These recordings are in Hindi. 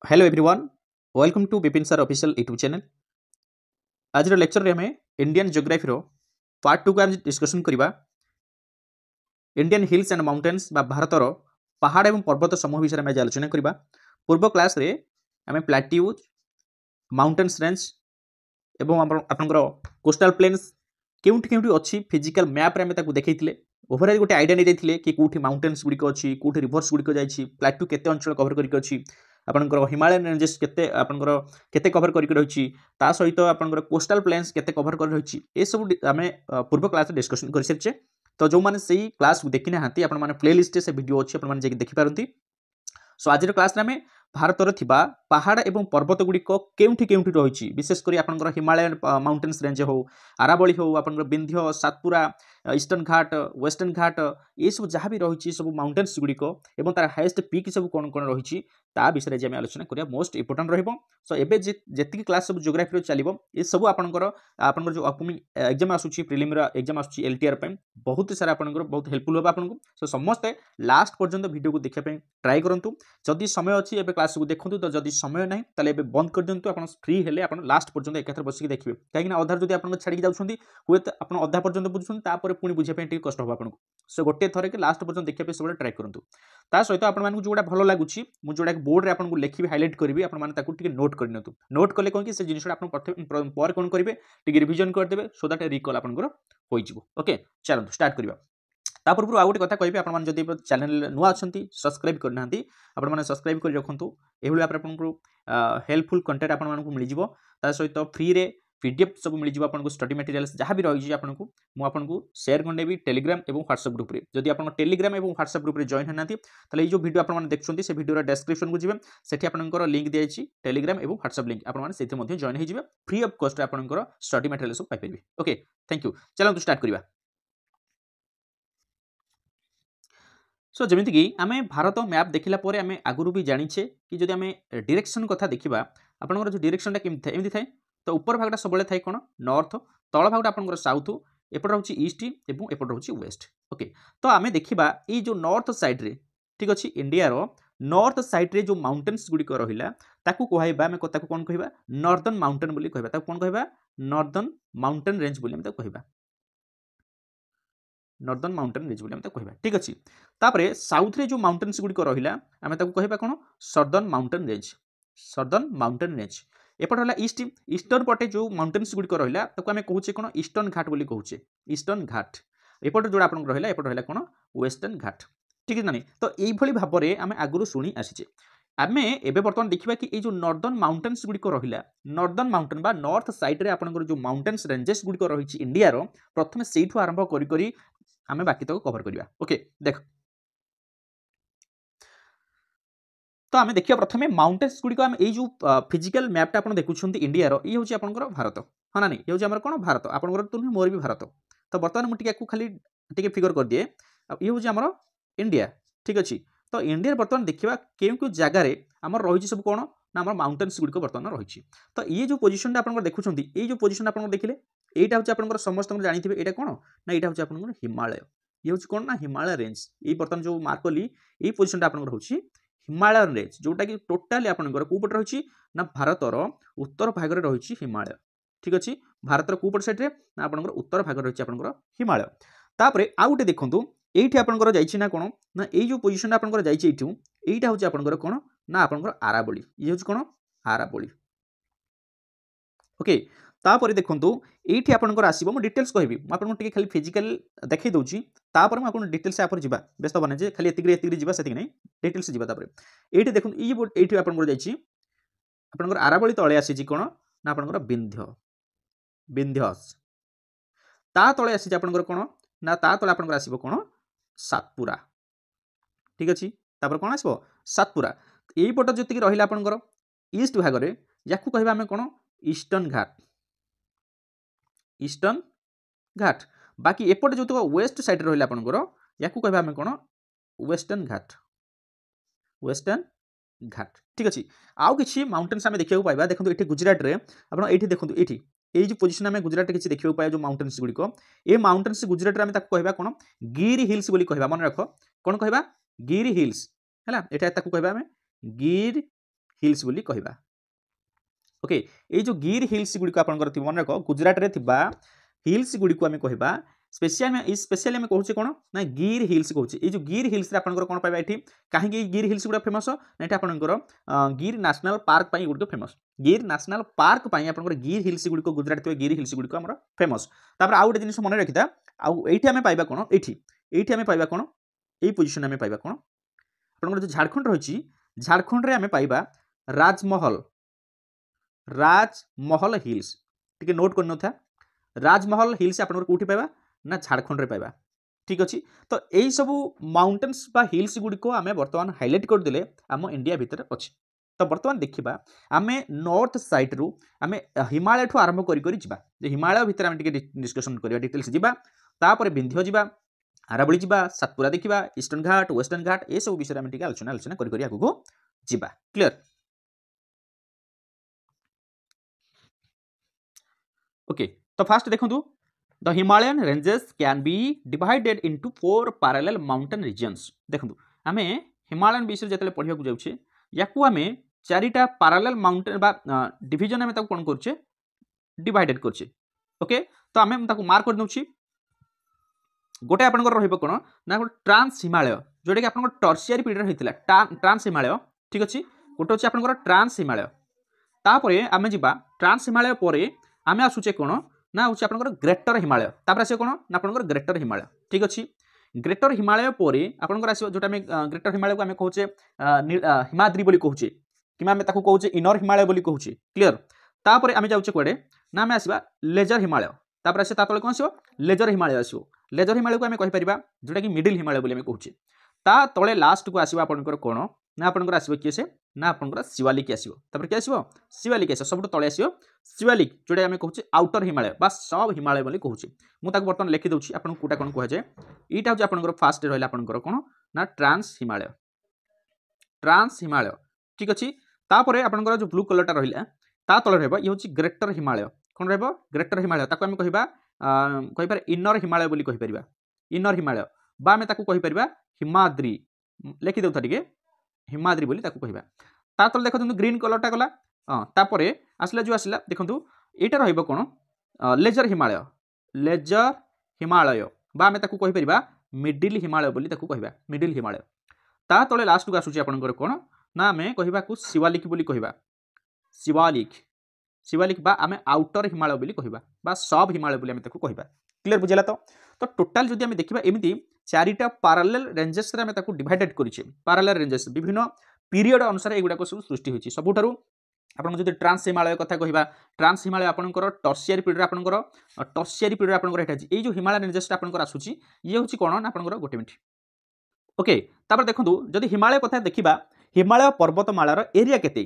Hello everyone, welcome to Vipin sir official YouTube channel. आज लेक्चर रे हमें इंडियन ज्योग्राफी रो पार्ट 2 को आज डिस्कशन करबा। इंडियन हिल्स एंड माउंटेन्स बा भारतर पहाड़ एवं पर्वत समूह विषय में आलोचना करबा। पूर्व क्लास रे हमें प्लाट्यूज, माउंटेन्स रेंज एवं आपनकर कोस्टल प्लेन्स केउठी केउठी अछि फिजिकल मैप रे हमें ताकू देखैतिले। ओवरऑल गोटे आइडिया नै दैथिले कि कोठी माउंटेन्स गुडी को अछि, कोठी रिवर्स गुडी को जाइछि, प्लाट्यू केते अंचल कवर करिक अछि, आपनकर हिमालयन रेंजेस केते आपनकर केते कवर करिक रहिछि, ता सहित आपनकर कोस्टल प्लेन्स केते कवर कर रहिछि, ए सब हमें पूर्व क्लास डिस्कशन कर सरचे। तो जो माने सेही क्लास देखि नाहांती आपन माने प्लेलिस्ट से वीडियो अछि, आपन माने जे देखि पारंती। सो आज क्लास रे हमें भारतर थिबा पहाड़ एवं पर्वत गुडी को केउठी केउठी रहिछि, विशेष करी आपनकर हिमालयन माउंटेन्स रेंज हो, आरावली हो, आपनकर विंध्य, सातपुरा, ईस्टर्न घाट, वेस्टर्न घाट, ये सब जहाँ भी रही सब माउंटेन्स गुड़िक और तार हाएस्ट पिक सब कौन कौन रही ता विषय में आलोचना करिया मोस्ट इंपोर्टेंट रहिबो। सो एबे जेतिकी क्लास सब ज्योग्राफी रो चलिबो ये सब आपनकर जो अपकमिंग एग्जाम आसुची, प्रिलिम रा एग्जाम आसुची एलटीआर पे बहुत सारा आपनकर बहुत हेल्पफुल होबा आपनको। सो समस्ते लास्ट पर्यंत वीडियो को देखिया पे ट्राई करंतु। जदि समय अछि एबे क्लास को देखंतु, तो जदि समय नाही ताले एबे बंद कर दियंतु। आपण फ्री हेले आपण लास्ट पर्यंत एकाथर बसिक देखिबे, काहे कि अधार जदि आपण छाडी जाउछंती हुए त आपण अधा पर्यंत बुझुछन तापर पुनी बुझिया पे टिके कष्ट हो आपनको। सो गोटे थरे के लास्ट पर्यंत देखिया पे सब ट्राई करंतु। ता सहित आपण मानकु जोडा भलो लागुची मु जोडा बोर्ड रे आपनको लेखिबे, हाइलाइट करबी, आपण माने ताकू टिके नोट करनियंतु। नोट कले कोन कि से जिनिसटा आपण पर कोन करिवे टिके रिवीजन कर देबे, सो दैट रिकॉल आपनकर होई जिवो। ओके चलंतु स्टार्ट करिबा। ता पूर्व आ गोटे कथा कहबी, आपण माने जदि चैनल नुआ अछंती सब्सक्राइब करनांती आपण माने सब्सक्राइब कर रखंतु। एहुला पर आपनको हेल्पफुल कंटेंट आपण मानकु मिल जिवो। ता सहित फ्री रे पीडीएफ सब मिल जिवो आपनको, स्टडी मटेरियल्स जहाँ भी रही आपको मु आपको शेयर करदेवी टेलीग्राम और व्हाट्सएप ग्रुप रे। जदि आप टेलीग्राम और व्हाट्सएप ग्रुप रे जॉइन होना ताले जो वीडियो आप देखुं से वीडियो डिस्क्रिप्शन को जी सेठी आपनकर लिंक दिया टेलीग्राम और व्हाट्सएप लिंक, आपने जॉइन हो फ्री ऑफ कॉस्ट आपनकर स्टडी मटेरियल सब पाइबे। ओके थैंक यू, चलते स्टार्ट करिबा। सो जमीती कि आमे भारत मैप देखला पर आमे आगुरु भी जानिछे कि जदि आमे डायरेक्शन कथा देखिबा, आपनकर जो डायरेक्शनटा केमि थाए एमि थाए। तो ऊपर भागटा सबले थाए कोन नॉर्थ, तळ भागटा आपनकर साउथ, एपट रहउची ईस्ट एवं एपट रहउची वेस्ट। ओके तो आमे देखिबा ए जो नॉर्थ साइड रे, ठीक अछि, इंडिया रो नॉर्थ साइड रे जो माउंटेन्स गुडी को रहिला ताकू कहैबा, आमे ताकू कोन कहैबा नॉर्दर्न माउंटेन बोली कहैबा। ताकू कोन कहैबा नॉर्दर्न माउंटेन रेंज बोली आमे ताकू कहैबा, नॉर्दर्न माउंटेन रेंज बोली आमे कहबा। ठीक अछि, तापरे साउथ रे जो माउंटेन्स गुडी को रहिला आमे ताकू कहबा कोन southern mountain range, southern mountain range. एपट हला ईस्ट, ईस्टर्न पटे जो माउंटेन्स गुडी को रहिला ताकू आमे कहूचे कोन ईस्टर्न घाट बोली कहूचे, ईस्टर्न घाट। एपट जोडा आपन रहिला एपट रहिला कोन वेस्टर्न घाट। ठीक है ना। तो एई भली भाबरे आमे आगुरु सुनी आसीचे। आमे एबे वर्तमान देखिबा कि ए जो नॉर्दर्न माउंटेन्स गुडी को रहिला, नॉर्दर्न माउंटेन बा नॉर्थ साइड रे आपनकर जो माउंटेन्स रेंजेस गुडी को रहिछि इंडिया रो, प्रथमे सेइठु आरंभ करी करी आमे बाकी तक कवर करिया। ओके देख, तो आमे देखिया प्रथमे माउंटेन्स गुडी को आमे ए जो फिजिकल मैपटा आपण देखुछंती इंडिया रो, ई होची आपनकर भारत, हां ना नहीं, ये होची हमर कोन भारत, आपनकर तो नहीं मोर भी भारत। तो वर्तमान मु टिके को खाली टिके फिगर कर दिए। अब ये होची हमर इंडिया। ठीक अछि, तो इंडिया वर्तमान देखिबा केउ केउ जगह रे हमर रहिछि सब कोन ना हमर माउंटेन्स गुडी को वर्तमान रहिछि। तो ये जो पोजीशनटा आपनकर देखुछंती, ए जो पोजीशन आपनकर देखिले एटा होची आपनकर समस्त जानिथिबे एटा कोन ना, एटा होची आपनकर हिमालय। ये होची कोन ना हिमालय रेंज। ए वर्तमान जो मार्क कली ए पोजीशनटा आपनकर होची हिमालयन रेंज, जोटा कि टोटाली आपनकर को पट रहिछि ना भारतर उत्तर भाग रे रहिछि हिमालय। ठीक अछि, भारतर को पट साइड रे ना आपनकर उत्तर भाग रे रहिछि आपनकर हिमालय। तापरे आ गुटे देखंतु एठी आपनकर जाइछि ना कोन ना, ए जो पोजीशन आपनकर जाइछि एठु, एटा होछि आपनकर कोन ना आपनकर आरावली। ये होछि कोन आरावली। ओके तापर देखंतु एठी आपनकर आसीबो, मु डिटेल्स कहबी, मु आपन टिके खाली फिजिकल देखै दउची, तापर मु आपन डिटेल्स आपर जिबा, व्यस्त बने जे खाली एतिकरे जिबा सेतिक नै, डिटेल्स जिबा। तापर एठी देखंतु ई एठी आपनकर जाइछि आपनकर आरावली तळे आसीछि कोन ना आपनकर विंध्य, विंध्यस। ता तळे आसीछि आपनकर कोन ना, ता तळे आपनकर आसीबो कोन सातपुरा। ठीक अछि, तापर कोन आसीबो सातपुरा। एई पट जतिक रहिला आपनकर ईस्ट भाग रे, याकू कहबा हमें कोन ईस्टर्न घाट, ईस्टर्न घाट। बाकी एपटे जो वेस्ट साइड रहिला आपनकर याकू कहबा हमें कोन वेस्टर्न घाट, वेस्टर्न घाट। ठीक अछि, आउ किछि माउंटेन्स हमें देखियो पाइबा। देखंतु एठी गुजरात रे आपण एठी देखंतु, एठी एई जो पोजीशन हमें गुजरात रे किछि देखियो पाइबा जो माउंटेन्स गुडी को, ए माउंटेन्स गुजरात रे हमें ताकू कहबा कोन गिर हिल्स बोली कहबा। मन रखो कोन कहबा गिर हिल्स हला, एटा ताकू कहबा हमें गिर हिल्स बोली कहबा ओके ये जो गिर हिल्स गुड़ी को आपनकर थी मन रख गुजरात रे थिबा हिल्स गुड़ी को आम कहबा स्पेशली आम कहूँ कौन ना गिर हिल्स कहूँ ये जो गिर हिल्स आपंकर कौन पाइबा ये कहीं गिर हिल्स गुड़ा फेमस ना ये आपंकर गिर नेशनल पार्क गुड़ फेमस गिर नेशनल पार्क आपंकर गिर हिल्स गुड़ी गुजरात गिर हिल्स गुड़ी आम फेमस तापर आउ गोटे जिन मन रखी आईटी आम पाइबा कौन ये आम पाइबा कौन यही पोजिशन आम पाइबा कौन आपंकर जो झारखंड रही झारखंड में आम पाइबा राजमहल हिल्स टी नोट कर था राजमहल हिल्स आपंकर कौटी पाइबा ना झारखंड रे पाइबा ठीक अच्छे तो यही सब माउंटेन्स बा हिल्स गुड़िक आम बर्तमान हाइलाइट करदे आम इंडिया भितर अच्छे तो बर्तमान देखा आम नॉर्थ साइड रु आम हिमालय ठू आरंभ कर हिमालय भितर आम डिस्कसन करवा डिटेल्स जावा तापर विंध्य जावा आरावली जावा सातपुरा देखा ईस्टर्न घाट वेस्टर्न घाट ये सब विषय में आलोचना कर आगू जावा क्लियर ओके तो फास्ट देखो The Himalayan ranges can be divided into 4 parallel mountain regions. देखो आमे हिमालयन विषय जतले पढ़िया को जाउछे याकू आमे चारिटा parallel mountain बा डिवीजन आमे ताको कोन करछे डिवाइडेड करछे ओके तो आमे ताको मार्क कर दउछि गोटे आपनकर रहइबो कोन ना ट्रांस हिमालय जोडे कि आपनकर टर्शियरी पीरियड हेतिला ट्रांस हिमालय ठीक अछि गोटे अछि आपनकर ट्रांस हिमालय तापरे आमे जिबा ट्रांस हिमालय परे आमे आसुचे कोन ना हूँ आप ग्रेटर हिमालय तापर आस कौन ना आप ग्रेटर हिमालय ठीक अच्छे ग्रेटर हिमालय पर आपंकर आस जो ग्रेटर हिमालय को आम कहे हिमाद्री बोली कहूचे कि आम कहूचे इनर हिमालय बोली कहूचे क्लीयर तापर आम जाऊे कड़े ना आम आसवा लेजर हिमालय तापर आस तले कौन आसो लेजर हिमालय आसो लेजर हिमालय को आम कहीपर जोटा कि मिडिल हिमालय बोली कहूचे ता तले लास्ट को आसो आपंकर कौन ना आपंकर आसो किए से ना आपंकर शिवालिक आसो तापर किए आसो शिवालिक आसो सब तले आसो शिवालिक जोटा आम कहूँ आउटर हिमालय बा सब हिमालय बोली कहूँ मुझे बर्तमान लिखि दूसरी आपको कौटा कौन कहुए यहाँ हूँ आपंकर फास्ट रहा आपंकर कौन ना ट्रांस हिमालय ठीक अच्छे तापर आपंकर जो ब्लू कलरटा रहा ता तले रहा ये हूँ ग्रेटर हिमालय कौन रहा ग्रेटर हिमालय ताको आम कहीपर इनर हिमालय बोली कहीपर इनर हिमालय बा आम कहीपर हिमाद्री लिखि दौथा टे हिमाद्री बोली कहवा ता तले देखो ग्रीन कलरटा गला तापर आसला जो आसला देखो यहाँ रहा कौन लेजर हिमालय बा आम कहीपर मिडिल हिमालय बोली कहवा मिडिल हिमालय ता तले लास्ट को आसूची आपंकर कौन ना आम कहवा शिवालिक बोली कहवा शिवालिक बा आम आउटर हिमालय बोली कहवा बा सब हिमालय बोली आम कहवा क्लियर बुझेगा तो टोटाल जदि आम देखा एमती चारिटा पारालेल रेंजेस रे आम डिवाइडेड करिछे पारालेल रेंजेस विभिन्न पीरियड अनुसार एगुड़ा सब सृष्टि होइछि सबुठारु आपन जदि ट्रांस हिमालय कथा कहिबा ट्रांस हिमालय आपनकर टर्शियरी पीरियड आपनकर टर्शियरी पीरियड आपनकर हेटा ए जो हिमालय रेंजेस आपनकर आसुछि ये होछि कोन आपनकर गोटे मिनिट ओके तापर देखंतु जदि हिमालय कथा देखिबा हिमालय पर्वतमालार एरिया केते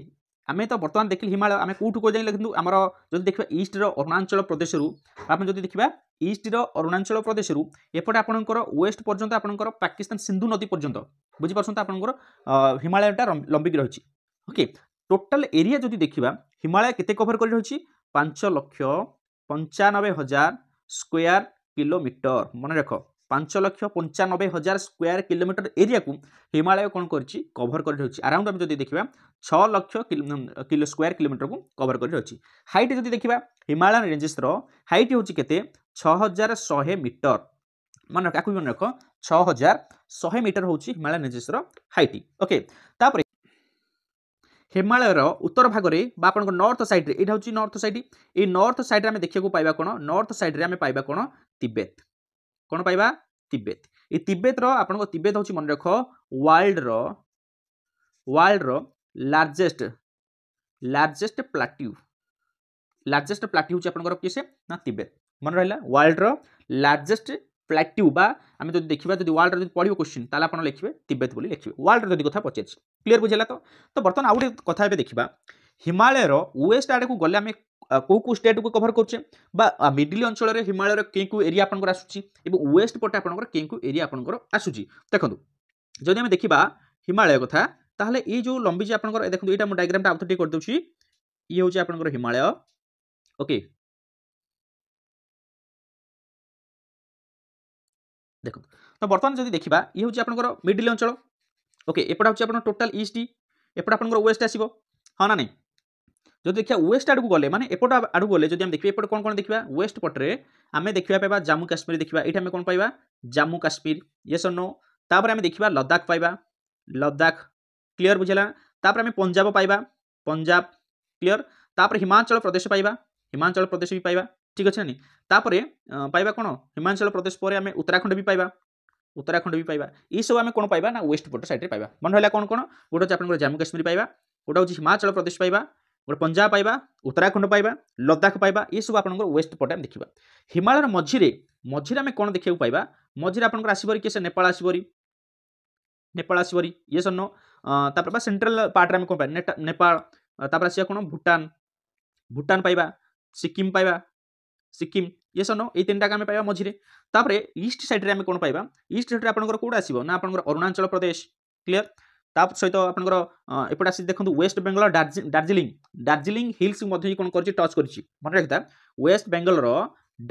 आमे तो बर्तमान देखिल हिमालय आमे कोठु को जाई किंतु हमर जदि देखिबा ईस्ट रो अरुणाचल प्रदेश रु आपन जदि देखिबा ईस्ट रो अरुणाचल प्रदेश रु एपटे आपनकर वेस्ट पर्यंत आपनकर पाकिस्तान सिंधु नदी पर्यंत बुझि परसंत आपनकर हिमालयटा लंबिक रहिछि ओके टोटल एरिया जदि देखिबा हिमालय केते कवर करि रहिछि 5,95,000 स्क्वायर किलोमीटर मन रख 5,95,000 स्क्वायर किलोमीटर एरिया को हिमालय कौन करछि कवर कर रहिछि अराउंड हम जदि देखिबा 6 लाख किलो स्क्वायर किलोमीटर को कवर कर रहिछि हाइट जदि देखिबा हिमालयन रेंजेस रो हाइट होछि केते 6,100 मीटर मन रख मन रख 6,100 मीटर होछि हिमालयन रेंजेस रो हाइट ओके तापर हिमालय उत्तर भाग में आपन नॉर्थ साइड रे एटा होछि नॉर्थ साइड ए नॉर्थ साइड रे हम देखिया को पाइबा कोन नॉर्थ साइड रे हम पाइबा कोन तिब्बत कोन पाइबा तिब्बत ए तिब्बत रो आपन को तिब्बत होछि मन रख वर्ल्ड रो लार्जेस्ट प्लाट्यू होछि आपन को किसे ना तिब्बत मन रहला वर्ल्ड रो लार्जेस्ट प्लाट्यू बा आम जो देखा जो वर्ल्ड रो पढ़ो क्वेश्चन ताला आपन लिखिबे तिब्बत बोली लिखिबे वर्ल्ड रो कथा पचार क्लियर बुझेला तो बर्तमान आउ कथा देखा हिमालय रो वेस्ट आड़े को गले आम को स्टेट को कवर करछे बा मिडिल अंचल रे हिमालय रो के एरिया आपनकर आसुची एबो वेस्ट पटे आपनकर के एरिया आपनकर आसुची देखंतु जदि हम देखिबा हिमालय कथा ताहले ए जो लंबी जे आपनकर देखंतु एटा हम डायग्राम टा आउथटी कर दउची ये होची आपनकर हिमालय ओके देखो तो बर्तमान जदि देखिबा ये होची आपनकर मिडिल अंचल ओके एपटा होची आपन टोटल ईस्ट एपटा आपनकर वेस्ट आसीबो हाँ ना नहीं जो देखिए वेस्ट आड़ को गले माने एपट आड़ गले जब देखिए एपट कौन कौन देखा वेस्ट पटे आम देखा पाइबा जम्मू काश्मीर देखा ये आम कौन पाइबा जम्मू काश्मीर येस और नो तापर आम देखा लद्दाख पाइबा लद्दाख क्लीयर बुझेगा तापर आम पंजाब पाइबा पंजाब क्लीयर तापर हिमाचल प्रदेश पाइबा हिमाचल प्रदेश भी पाइबा ठीक अच्छे नहीं तापर पाइबा कौन हिमाचल प्रदेश पर आम उत्तराखंड भी पाइबा उत्तराखंड भी पाइबा ये सब आम कौन पाइबा ना वेस्ट पट साइड पाइबा मन रहा कौन कौन गोटे हूँ आप जम्मू काश्मीर पाइबा गोटे हूँ हिमाचल प्रदेश पाइबा गोटे पंजाब पाइबा उत्तराखंड पाइबा लद्दाख पाइबा ये सब आपंकर वेस्ट पटे देखा हिमालय मझिरे मझिरे आम कौन देखा पाइबा मझिरे आपंकर आसबरी किए नेपाल आसबरी नेपाल आसबरी ये सन्न तापर सेंट्रल पार्ट में कौन पाइबा नेपाल तापर आसिया कौन भूटान भूटान पाइबा सिक्किम पाइबा सिक्किम ये सनो ये तीन टाक आम पाइबा मझिरे तापर ईस्ट साइड आम कौन पाइबा ईस्ट साइड आपंकर कौट आसो ना आपंकर अरुणाचल प्रदेश क्लीयर ता सहित आपंकर एपटे आसी देखो वेस्ट बेंगल दार्जिलिंग दार्जिलिंग हिल्स कौन कर टच कर मन रखता वेस्ट बेंगल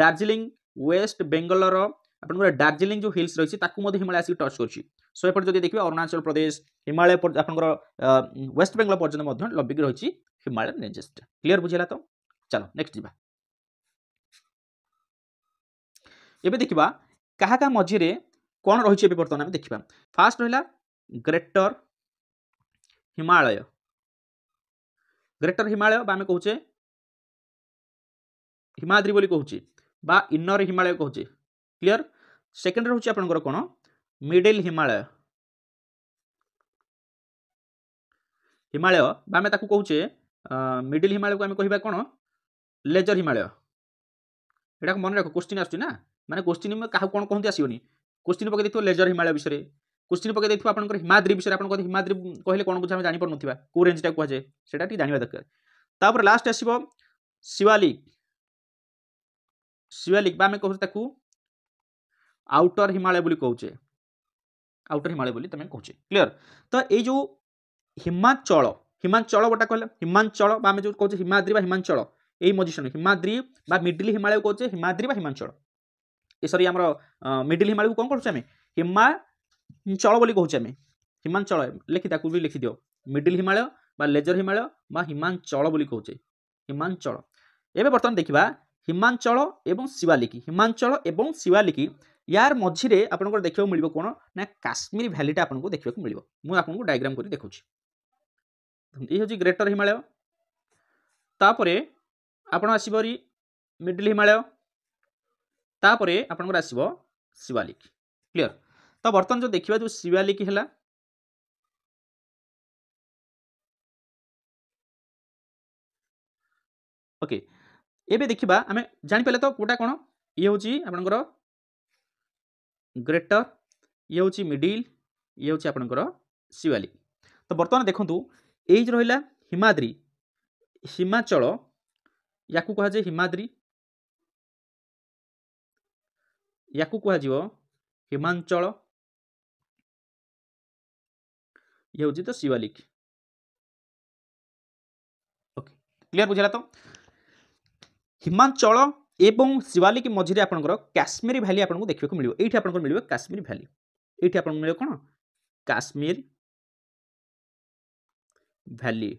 दार्जिलिंग वेस्ट बेंगल आपंकर दार्जिलिंग जो हिल्स रही है हिमालय आसिक टच कर सो एपटे जब देखिए अरुणाचल प्रदेश हिमालय आपंकर वेस्ट बेंगल पर्यटन लंबिक रही हिमालय रेंजेस क्लीयर बुझेगा तो चलो नेक्स्ट जा एबे देखिबा कहा का मझिरे कौन रही है बर्तमान आम देखा फास्ट रहा ग्रेटर हिमालय ग्रेटर हिमालय आम कहे हिमाद्री बोली कहूँ बा इनर हिमालय कहूँ क्लीयर सेकेंड रोचे आपंकर कौन मिडिल हिमालय हिमालय आम कहे मिडिल हिमालय को आम कह कौन लेजर हिमालय यहाँ मन रख क्वेश्चन आसना माने क्वेश्चन में क्या कौन कहते आसोनी क्वेश्चन पकई देखो लेजर हिमालय विषय क्वेश्चन पकई देखो आपंकर हिमाद्री विषय आप हिमाद्री कहले कौन बुझे जापर ना कौ रेंज टाइम कहुए से जानवा दरकार तापर लास्ट आसो शिवालिक शिवालिक आम कहूँ आउटर हिमालय बोली कहूचे आउटर हिमालय बोली तुम कहूचे क्लीयर तो ये जो हिमाचल हिमाचल गोटा कहले हिमाचल आम जो कहते हिमाद्री हिमाचल यही मझिशन हिमाद्री मिडिल हिमालय कहचे हिमाद्री हिमाचल ये सरी आम मिडिल हिमालय को कौन करें हिमाचल बोली कहूचे आम हिमाचल लिखी भी लिखि दियो मिडिल हिमालय लेजर हिमालय हिमाचल बोली कहूचे हिमाचल एवं बर्तमान देखा हिमाचल एवं शिवालिक हिमाचल एवं शिवालिक यार मझिरे आपंकर देखा मिल कौन ना काश्मीर भैलीटा आपको देखा मिल मुझे डायग्राम कर देखुची ये हूँ ग्रेटर हिमालय तापरे आपण आसबरी मिडिल हिमालय तापरे आपंकर आसब शिवालिक क्लीयर तो बर्तमान जो देखा जो शिवालिक है ओके एबे देखिबा आमे जानि पले तो कोटा कोन ये होची आपनकर ग्रेटर ये होची मिडिल ये होची आपनकर शिवालिक तो बर्तमान देखंतु एज रहिला हिमाद्री हिमाचल याकू कहा जे हिमाद्री याकू कहा जीवो हिमाचल ये होची तो शिवालिक ओके क्लियर बुझला तो हिमाचल एवं शिवालिक मझिरे आपनकर काश्मीर भैली आपको देखा मिले ये आपको मिले काश्मीर भैली ये आपको मिले कौन काश्मीर भैली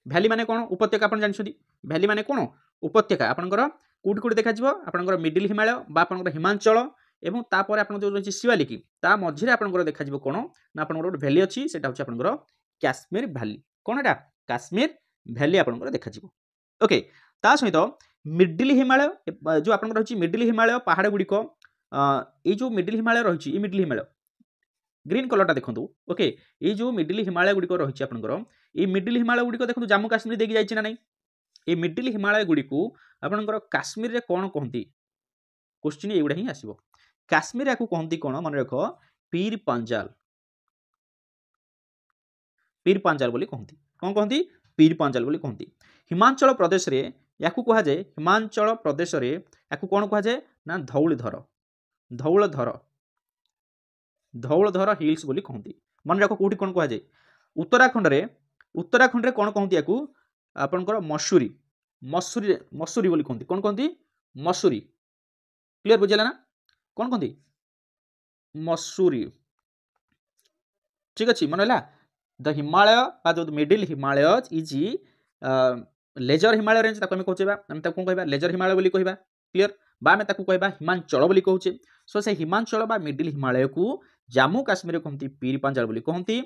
भैली माने कौन उपत्यका आप जानते भैली माने कौन उपत्यका आपंकर कौटी कौटी देखा आपंकर मिडिल हिमालय आपंकर हिमाचल एवं तापर आप जो रही शिवालिक ता मझिरे आपंकर देखा कौन ना आपंकर गोटे भैली अच्छी से आपंकर काश्मीर भैली कौन एटा काश्मीर भैली आपंकर देखा ओके ता सहित मिडिल हिमालय जो आपंकर रही मिडिल हिमालय पहाड़ गुड़िक ये जो मिडिल हिमालय रही मिडिल हिमालय ग्रीन कलरटा देखो ओके ये जो मिडिल हिमालय गुड़िक रही आपंकर ये मिडिल हिमालय गुड़िक देखो जम्मू काश्मीर देखिए जाइए ना नहीं ये मिडिल हिमालय गुड़िक आपंकर काश्मीर रे कौन कहती क्वेश्चन एगुड़ा ही आसो काश्मीर या कहती कौन मन रख पीर पांजाल बोली कहती कौन कहती पीर पांजाल बोली कहती हिमाचल प्रदेश रे याकू कहा जाए हिमाचल प्रदेश रे याकू कौन कहा जाए ना धौलधर हिल्स बोली कहती मन रख कौटी कौन कहा जाए उत्तराखंड रे कौन कहती याकू आपनकर मसूरी बोली कहती कौन कहती मसूरी क्लियर बुझेगा ना कौन कहती मसूरी ठीक अच्छे मन है द हिमालय बा जो middle Himalaya is lesser Himalaya range ताको आम कहूँ आम ताको कहबा लेजर हिमालय बोली कहबा क्लियर बा आम ताको कहबा हिमांचल बोली कहूचे सो से हिमांचल बा मिडिल हिमालय को जम्मू काश्मीर कहती पीर पांचाल बोली कहती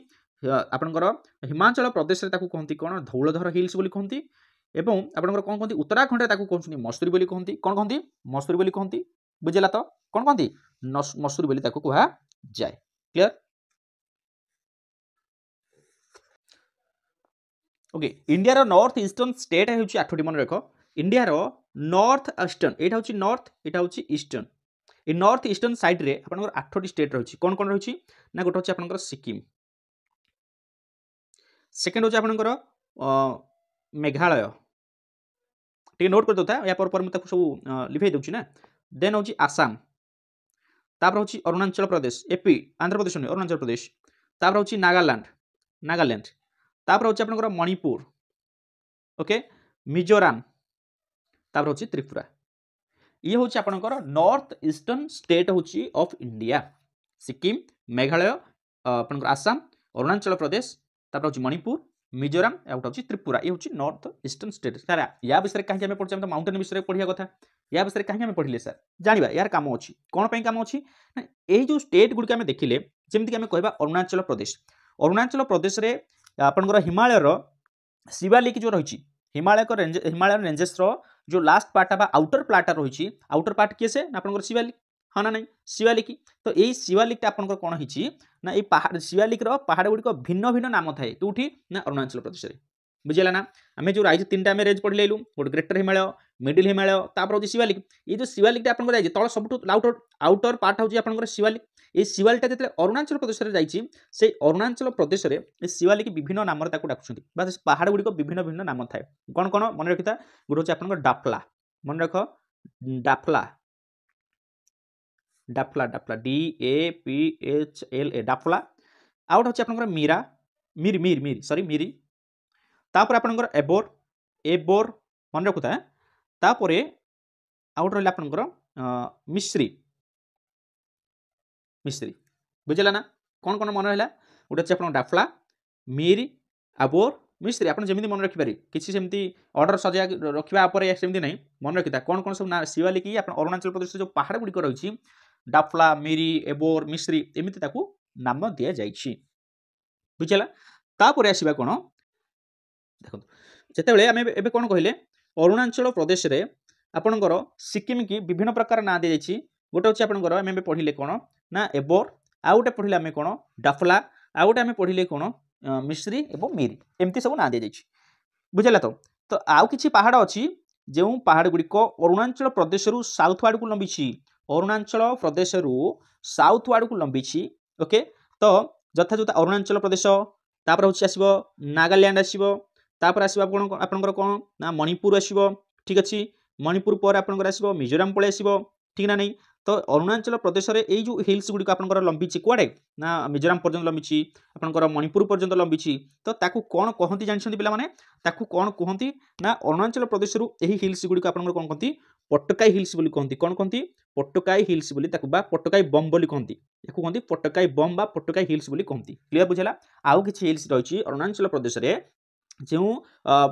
आपणकर हिमाचल प्रदेश रे ताको कहती कौन धौलधर हिल्स बोली कहती एवं आपणकर कौन कहती उत्तराखंड रे ताको कहते मसूरी बोली कहती कौन कहती मसूरी बोली कहती बुझेला तो कौन कहती मसूरी बोली ताको कहा जाए क्लियर ओके इंडिया रो नॉर्थ ईस्टर्न स्टेट है 8टी मन रख इंडिया रो नॉर्थ ईस्टर्न एटा होची नॉर्थ एटा होची ईस्टर्न ए नॉर्थ ईस्टर्न साइड रे आपनकर 8टी स्टेट रहउची कोन कोन रहउची ना गोटे होची आपनकर सिक्किम सेकंड होची आपनकर मेघालय टी नोट कर दोता या पर मैं ताको सब लिखै दउची ना देन होची आसाम तापर होची अरुणाचल प्रदेश एपी आंध्र प्रदेश नहीं अरुणाचल प्रदेश तापर होची नागालैंड तापर होची आपनकर मणिपुर ओके मिजोराम तापर होची त्रिपुरा ये होची आपनकर नॉर्थ ईस्टर्न स्टेट होची ऑफ इंडिया सिक्किम मेघालय आपनकर आसाम अरुणाचल प्रदेश तापर होची मणिपुर मिजोराम आउट होची त्रिपुरा ये होची नॉर्थ ईस्टर्न स्टेट सर या विषय कहीं आम पढ़े तो माउंटेन विषय पढ़िया कथा या विषय कहीं आम पढ़ले सर जानिबा यार काम अच्छी कौन पे काम अच्छी ना यही जो स्टेट गुड़िक आम देखिले जमीक आम कहबा अरुणाचल प्रदेश रे आपनकर हिमालय शिवालिक जो रही हिमालय रेंजेस जो लास्ट पार्ट बा आउटर पार्ट रही आउटर पार्ट किए से आपनकर शिवालिक हाँ ना नहीं शिवालिक तो यही शिवालिकटा आपनकर कौन होइछि ना ये पहाड़ शिवालिक पहाड़ गुड़िक भिन्न भिन्न नाम थाए कौटी ना अरुणाचल प्रदेश में बुझेगा ना आम जो राइज 3टा आम रेंज पढ़ी लैलु गोटे ग्रेटर हिमालय मिडिल हिमालय तापर होची शिवालिक ये जो शिवालिकटा आपनकर जाइए तल सबुठ आउटर पार्ट होची आपनकर शिवालिक ये शिवालिकटा जेते अरुणाचल प्रदेश में जाइए से अरुणाचल प्रदेश में शिवालिक विभिन्न नाम डाकुछंती बा पहाड़ गुड़िक विभिन्न भिन्न नाम थाए कौन कौन मन रखिता गोटे होची आपनकर डाफला मन रख डाफला डाफला डाफला DAPHLA डाफला आउट होची आपनकर मीरा मिर मिर मिर सॉरी मिरी तापर आपनकर एबोर मन रखुता तापरे आउट रहला आपनकर मिश्री बुझला ना कौन कौन मन रहला गोटे होची आपनकर डाफला मिर आबोर मिश्री आपन जेमिति मन रखि पारि किछि सेमति ऑर्डर सजा रखिबा परे सेमति नै मन रखिता कौन कौन सब ना शिवालिक आपन अरुणाचल प्रदेश जो पहाड़ गुडी रही डाफला मिरी एबोर मिश्री एमती ताकू नाम दि जाइछि बुझला तापर आसीबा कोन देखो जेतेबेले आमे एबे कोन कहले अरुणाचल प्रदेश रे आपनकर सिक्किम की विभिन्न प्रकार ना दि जाइछि गोटे होछि आपनकर आमे पढिले कोन ना एबोर आउटे पढिले आमे कोन डाफला आउटे आमे पढिले कोन मिश्री एवं मिरी एमती सब ना दि जाइछि बुझला तो आउ किछि पहाड़ अछि जे पहाड़ गुड़िक अरुणाचल प्रदेश रु साउथ वार्ड को लंबिछि अरुणाचल प्रदेश रु साउथ वार्ड को लंबिछि ओके तो जथा जथा अरुणाचल प्रदेश तापर होछि आसीबो नागालैंड आसीबो तापर आसीबो आपनकर कोन ना मणिपुर आसीबो ठीक अछि मणिपुर पर आपनकर आसीबो मिजोराम पळे आसीबो ठीक ना नहीं तो अरुणाचल प्रदेश रे एई जो हिल्स गुडी को आपनकर लंबिछि कुआडे ना मिजोराम पर्यंत लंबिछि आपनकर मणिपुर पर्यंत लंबिछि तो ताकू कोन कहंती जानछन्ती पिला माने ताकू कोन कहंती ना अरुणाचल प्रदेश रु एही हिल्स गुडी को आपनकर कोन कहंती पट्टकाई हिल्स बोली कहंती कोन कहंती पट्टकाई हिल्स बोली ताकू बा पट्टकाई बम बोली कहंती याकू कहंती पट्टकाई बम बा पट्टकाई हिल्स बोली कहंती क्लियर बुझला आउ किछि हिल्स रहिछि अरुणाचल प्रदेश रे जो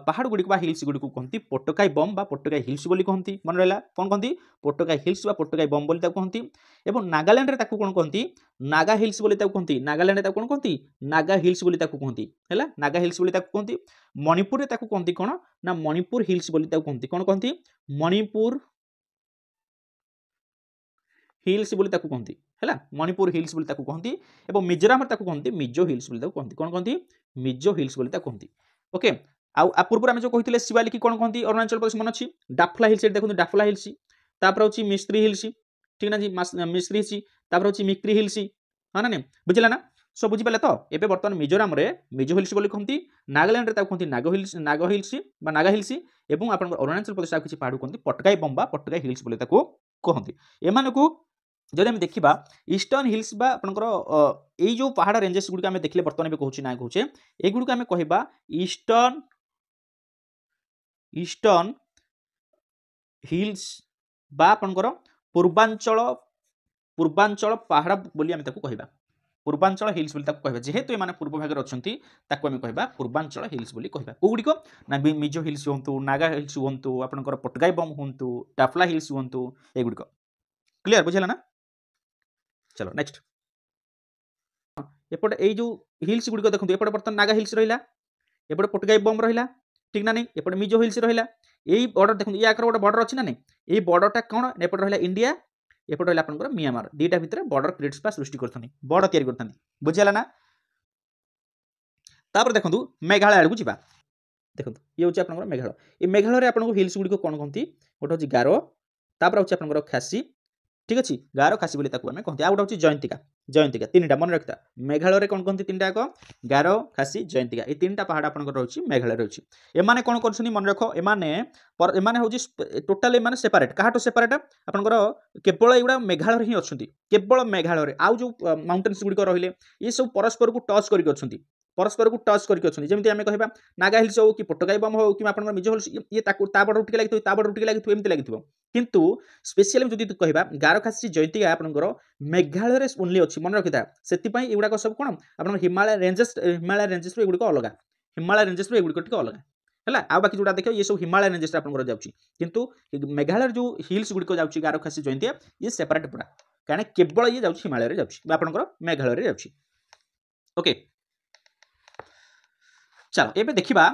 पहाड़ गुड़ी हिल्स गुड़ी कहती पट्टकाई बम बा पट्टकाई हिल्स बोली कहती मन रहा कौन कहती पट्टकाई हिल्स बा पट्टकाई बम बोली कहती एवं नागालैंड रे ताकू कौन कहती नागा हिल्स बोली कहती नागालैंड रे ताकू कौन कहती नागा हिल्स बोली कहती है नागा हिल्स बोली कहती मणिपुर रे ताकू कहती कौन ना मणिपुर हिल्स बोली कहती कौन कहती मणिपुर हिल्स बोली कहती है मणिपुर हिल्स बोली कहती एवं मिजोराम ताकू कहती मिजो हिल्स बोली कहती कौन कहती मिजो हिल्स बोली कहती ओके आ पूर्व आम जो कहते शिवालिक कौन कहती अरुणाचल प्रदेश मन अच्छी डाफला हिल्स देखते डाफला हिल्स तापर हूँ मिश्री हिल्स ठीक ना जी मिश्री हिल्स तापर हूँ मिक्री हिल्स हाँ ना नहीं बुझला ना सब बुझिपारे तो ये बर्तमान मिजोराम रे मिजो हिल्स बोली कहती नागालैंड रे कहती नाग हिल्स नागा हिल्स और आप अरुणाचल प्रदेश किसी पहाड़ कहती पट्टकाई बम बा पट्टकाई हिल्स बोली कहती एमानकू जदि आम देखा ईस्टर्न हिल्स बा आपनकर यही जो पहाड़ रेंजेस गुड़िक आम देखले बर्तमान भी कहूँ ना कहूचे एगुड़िक आम कहबा ईस्टर्न हिल्स बा आपनकर पूर्वांचल पहाड़ बोली आम ताकू कहबा पूर्वांचल हिल्स बोली कहबा जेहेतु एमाने पूर्व भाग अच्छी ताको आम कहबा पूर्वांचल हिल्स बोली कहबा कोगुड़िक ना मिजो हिल्स हूँ नागा हिल्स हूँ आपंकर पटगाई बम हूँ टाफला हिल्स हूँ एगुड़िक क्लीयर बुझेगा ना। चलो नेक्स्ट एपटे ये जो हिल्स गुड़िक देखो एपटे बर्तमान नागा हिल्स रहा एपटे पटगाई बम रहा ठीक ना नहीं एपटे मिजो हिल्स रहा यही बॉर्डर देखो ये आकर गोटे बॉर्डर अच्छी ना नहीं ये बॉर्डरटा कौन एपटे रहा इंडिया एपटे रहा आपंकर म्यांमार दुईटा भितर बॉर्डर क्रिएट स्पेस सृष्टि करथनी बॉर्डर तैयारी करथनी बुझिला ना। तापर देखो मेघालय आड़क जा देखो ये हूँ आप मेघालय ये मेघालय आपको हिल्स गुड़िक कौन कहती गोटे हूँ गारो तापर हूँ आपंकर खासी ठीक अच्छे गारो खासी बोली आम कहते आउ गोटे जयंतिका जयंतिका तीनटा मन रखता मेघालय कौन कहते तीन टाक गारो खासी जयंतिका ये तीन पहाड़ आप रही मेघालय रही एमाने कौन कर मन रख एमाने हूँ टोटाल एमाने सेपारेट क्या सेपारेट आपंकर केवल युवा मेघालय ही अच्छा केवल मेघालय आउ जो माउंटेन्स गुड़िक रही ये सब परस्पर को टच करके परस्पर को टच करके जमी आम कह नागा हिल्स हो कि पटगाई बम हो कि मिजो हिल्स ये बड़ उठिक लगी बड़ उठिक लगी एमती लगी किंतु स्पेशली जदि कहवा गारखासी जयंतिका आपंकर मेघालय ओनली अच्छी मन रखी था से युवाक सब कौन आप हिमालय रेंजेस एगुड़िक अलग हिमालय रेंजेस एगुड़िक अलग है आ बाकी जो देखिए ये सब हिमालय रेंजेस आपंकर जाऊँगी मेघालय जो हिल्स गुड़िक जाऊँगी गारखासी जयंतिका ये सेपरेट पूरा कहीं केवल ये जाऊँ हिमालय जाऊँगी मेघालय जाऊँगी ओके। चलो ये देखा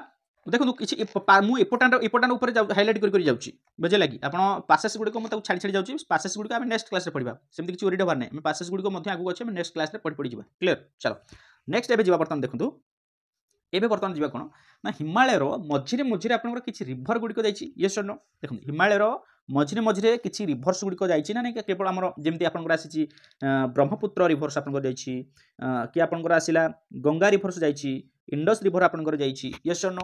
देखो किसी इम्पोर्टाट उपर हाइलाइट कर जाऊँगी बुझे लगी आप पासेस गुड़िक मुझे छाड़ी छाड़ी जाऊँगी पासेस गुड़िक आम नेक्स्ट क्लास पढ़ा सेमती किसी ओरिट हबार नहीं पासेस गुड़िक आगे अच्छे नेक्स्ट क्लास पढ़ी पढ़ी जा क्लीयर। चलो नेक्स्ट एवं बर्तमान देखो एबे बर्तमान जी कौन ना हिमालय मझे मझे आप किसी रिभर गुड़िक जाइए ये सर देखो हिमालय मझे मझे किसी रिभर्स गुड़िक जाइए ना नहीं केवल आम जमी आपंकर आसी ब्रह्मपुत्र रिभर्स आपंकर कि आपंकर आसला गंगा रिभर्स जाइए इंडस रिभर आपंकर जाइए ये सर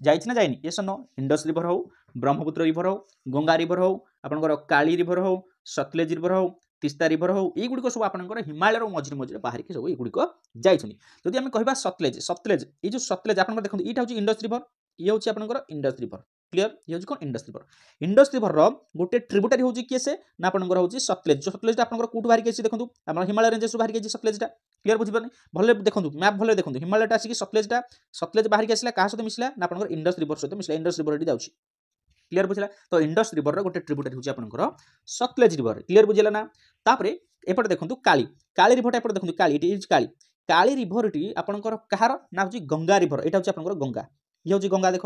जाइए ना जाइए ये सर इंडस रिभर हो ब्रह्मपुत्र रिभर हो गंगा रिभर हो आपंकर काली रिभर हो सतलेज रिभर हो तीस्ता रिभर हो युड़िक सब आपंकर हिमालय मझे मझे बाहर की सब युड़िक जाइए जदि आम कह सतलेज सतलेज ये जो सतलेज आप देखो यहाँ हूँ इंडस रिभर ये हूँ आपंकर इंडस रिभर क्लीयर ये हूँ कौन इंडस रिभर गोटे ट्रिब्यूटारी हूँ किए से ना आपंकर हूँ सतलेज जो सतलेज आपंकर कौट बाहर देखो आप हिमालय रेंजेस बाहर की सतलेजटा क्लीयर बुझीपारे भले देखो मैप भले देखो हिमालय आसिक सतलेज बाहर की आसला क्या सहित मिसला ना आपंकर इंडस रिभर सहित मिसला इंडस रिभर जाऊँगी क्लीयर बुझला तो इंडस रिभर गोटे ट्रिब्यूटारी हूँ आपंकर सतलेज रिभर क्लीयर बुझेगा ना। तापर एपटे देखो काली काली रिभरटा एपटे देखो काली काली काली रिभरटी आपंकर कहार ना हूँ गंगा रिभर यहाँ हूँ आपंकर गंगा ये हूँ गंगा देख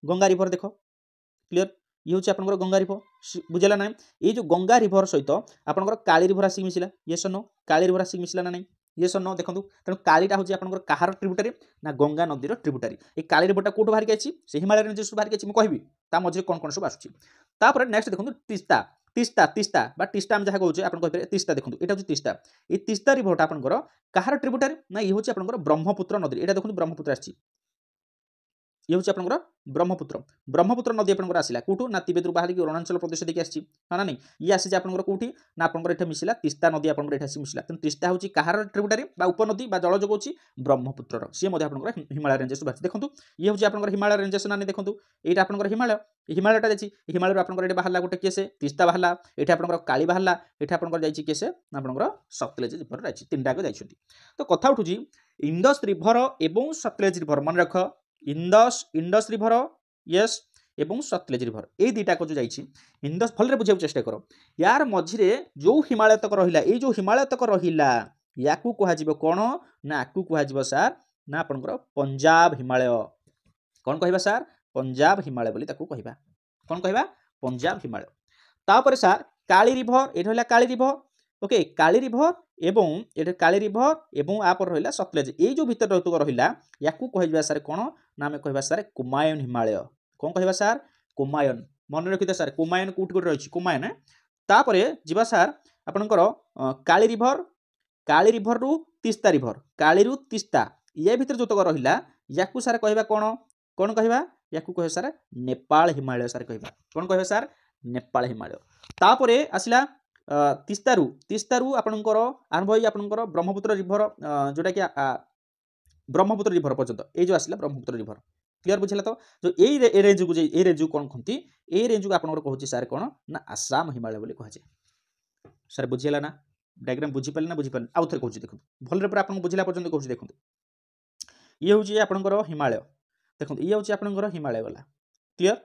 गंगा रिभर देख क्लीयर ये हूँ आपंकर गंगा रिभर बुझेगा ना ये जो गंगा रिभर सहित आपंकर काली रिभर आसिक मिसला ये सर नो काली रिभर आसिक मिसला ना नहीं ये सर नो देखो तेणु कालीटा हूँ आपंकर कहार ट्रिब्यूटारी ना गंगा नदीर ट्रिब्यूटारी ये काली रिभरटा कौट बाहर की से हिमालय रेंजेस बाहर की मुझे ता मझे कौन कौन सब आसुच्छी नेक्स्ट देखो तीस्ता तीस्ता तीस्ता बा तीस्ता आम जहाँ कहे आप तीस्ता देखो यहाँ हूँ तीस्ता ये तीस्ता रिभरटा आपंकर कहार ट्रिब्यूटारी ना ये हूँ आपंकर ब्रह्मपुत्र नदी यहाँ देखो ब्रह्मपुत्र आसी ये हूँ आपंकर ब्रह्मपुत्र ब्रह्मपुत्र नदी आपंकर आसला कौटू ना तिब्बत बाहर की अरुणाचल प्रदेश देखिए आसी हाँ ना नहीं ये आसी आपंकर कौटी ना आपंकर ये मिसला तीस्ता नदी आपंकर ये मिसला तेणु तीस्ता हूँ कहार ट्रिब्यूटारी उपनदी जलजोग हूँ ब्रह्मपुत्र सी आपंकर हिमालय रेंजेस बाहर देखो ये हूँ आपंकर हिमालय रेंजेस ना नहीं देखो ये आपंकर हिमालय हिमालयटा जाइए हिमालय आपंकर ये बाहर गोटे किए तीस्ता बाहर ये आपंकर काली बाहर ये आपंकर जाइए किए आपंकर सतलेज रिभर जाइए तीन टाक जाइए तो कथा उठू इंडस रिभर एवं सतलेज रिभर मन रख इंडस रिभर यस एवं सतलेज रिभर ये दुईटा जो जाइए इंडस भले बुझे चेष्टा कर यार मझे जो हिमालय तक रहा ये जो हिमालय तक रहा या कह कौन ना आपको कह सार ना आपंकर पंजाब हिमालय कौन कह सार पंजाब हिमालय बोली कहवा कौन कहवा पंजाब हिमालय तापर सार काली रिभर ये रहा काली रिभर ओके काली रिभर एवं ये काली रिभर एवं आप रहा सतलेज ये जो भितर रहा या कह सार कौन ना आम कह सार कुमायून हिमालय कौन कह सार कुमायून मन रखी था सार कुमायून कौट कौट रही कुमायून तापर जीवा सार आपंकर काली रिभर रु तीस्ता रिभर काली रु तीस्ता ये भितर जो तक रहा या सार कहवा कौन कौन कहवा या कह सार नेपाल हिमालय सार कहवा कौन कह सार नेपाल हिमालय तापर आसला तीस्तारू आपंकर आरंभ हो आपंकर ब्रह्मपुत्र रिभर जोटा कि ब्रह्मपुत्र रिभर पर्यंत ये जो आसला ब्रह्मपुत्र रिभर क्लीयर बुझेगा तो जो ये रेंज को ये रेंज को कौन कहती ये रेंज को आपंकर कहूँ सार कौन ना आसाम हिमालय बोली कहुए सार बुझेगा ना डायग्राम बुझिपारे ना बुझिपारे आउ थे कहूँ देखो भलरे पूरा आपको बुझिला पर्यंत कहूँ देखो ये हूँ आपंकर हिमालय देखो ये हूँ आपंकर हिमालय गला क्लीयर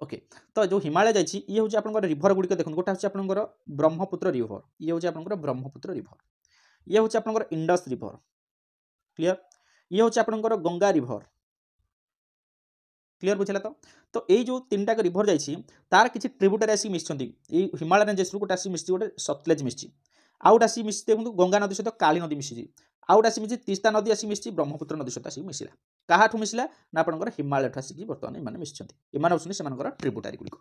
ओके तो जो हिमालय जाइए ये हूँ आपंकर रिभर गुड़िक देखो गोटे हूँ आपंकर ब्रह्मपुत्र रिभर ये हूँ आपंकर ब्रह्मपुत्र रिभर ये हूँ आपंकर इंडस रिभर क्लीयर ये हूँ आपंकर गंगा रिभर क्लीयर बुझे तो ये जो तीन टाक रिभर जाइए तार किसी ट्रिब्यूटारी आसिक मिशन हिमालय रेंजेस गोटे आसिक मिशी गोटे सतलेज मिशी आउ गोटे आसिक मिशी देखो गंगा नदी सहित काली नदी मिशी आउ गोटे आसिक मिशी तीस्ता नदी आसिक मिशी ब्रह्मपुत्र नदी सहित आसिक मिसला क्या मिसला ना आपंकर हिमालय आसिक बर्तमान एम मिशन एम हूँ ट्रिब्यूटारी गुड़िक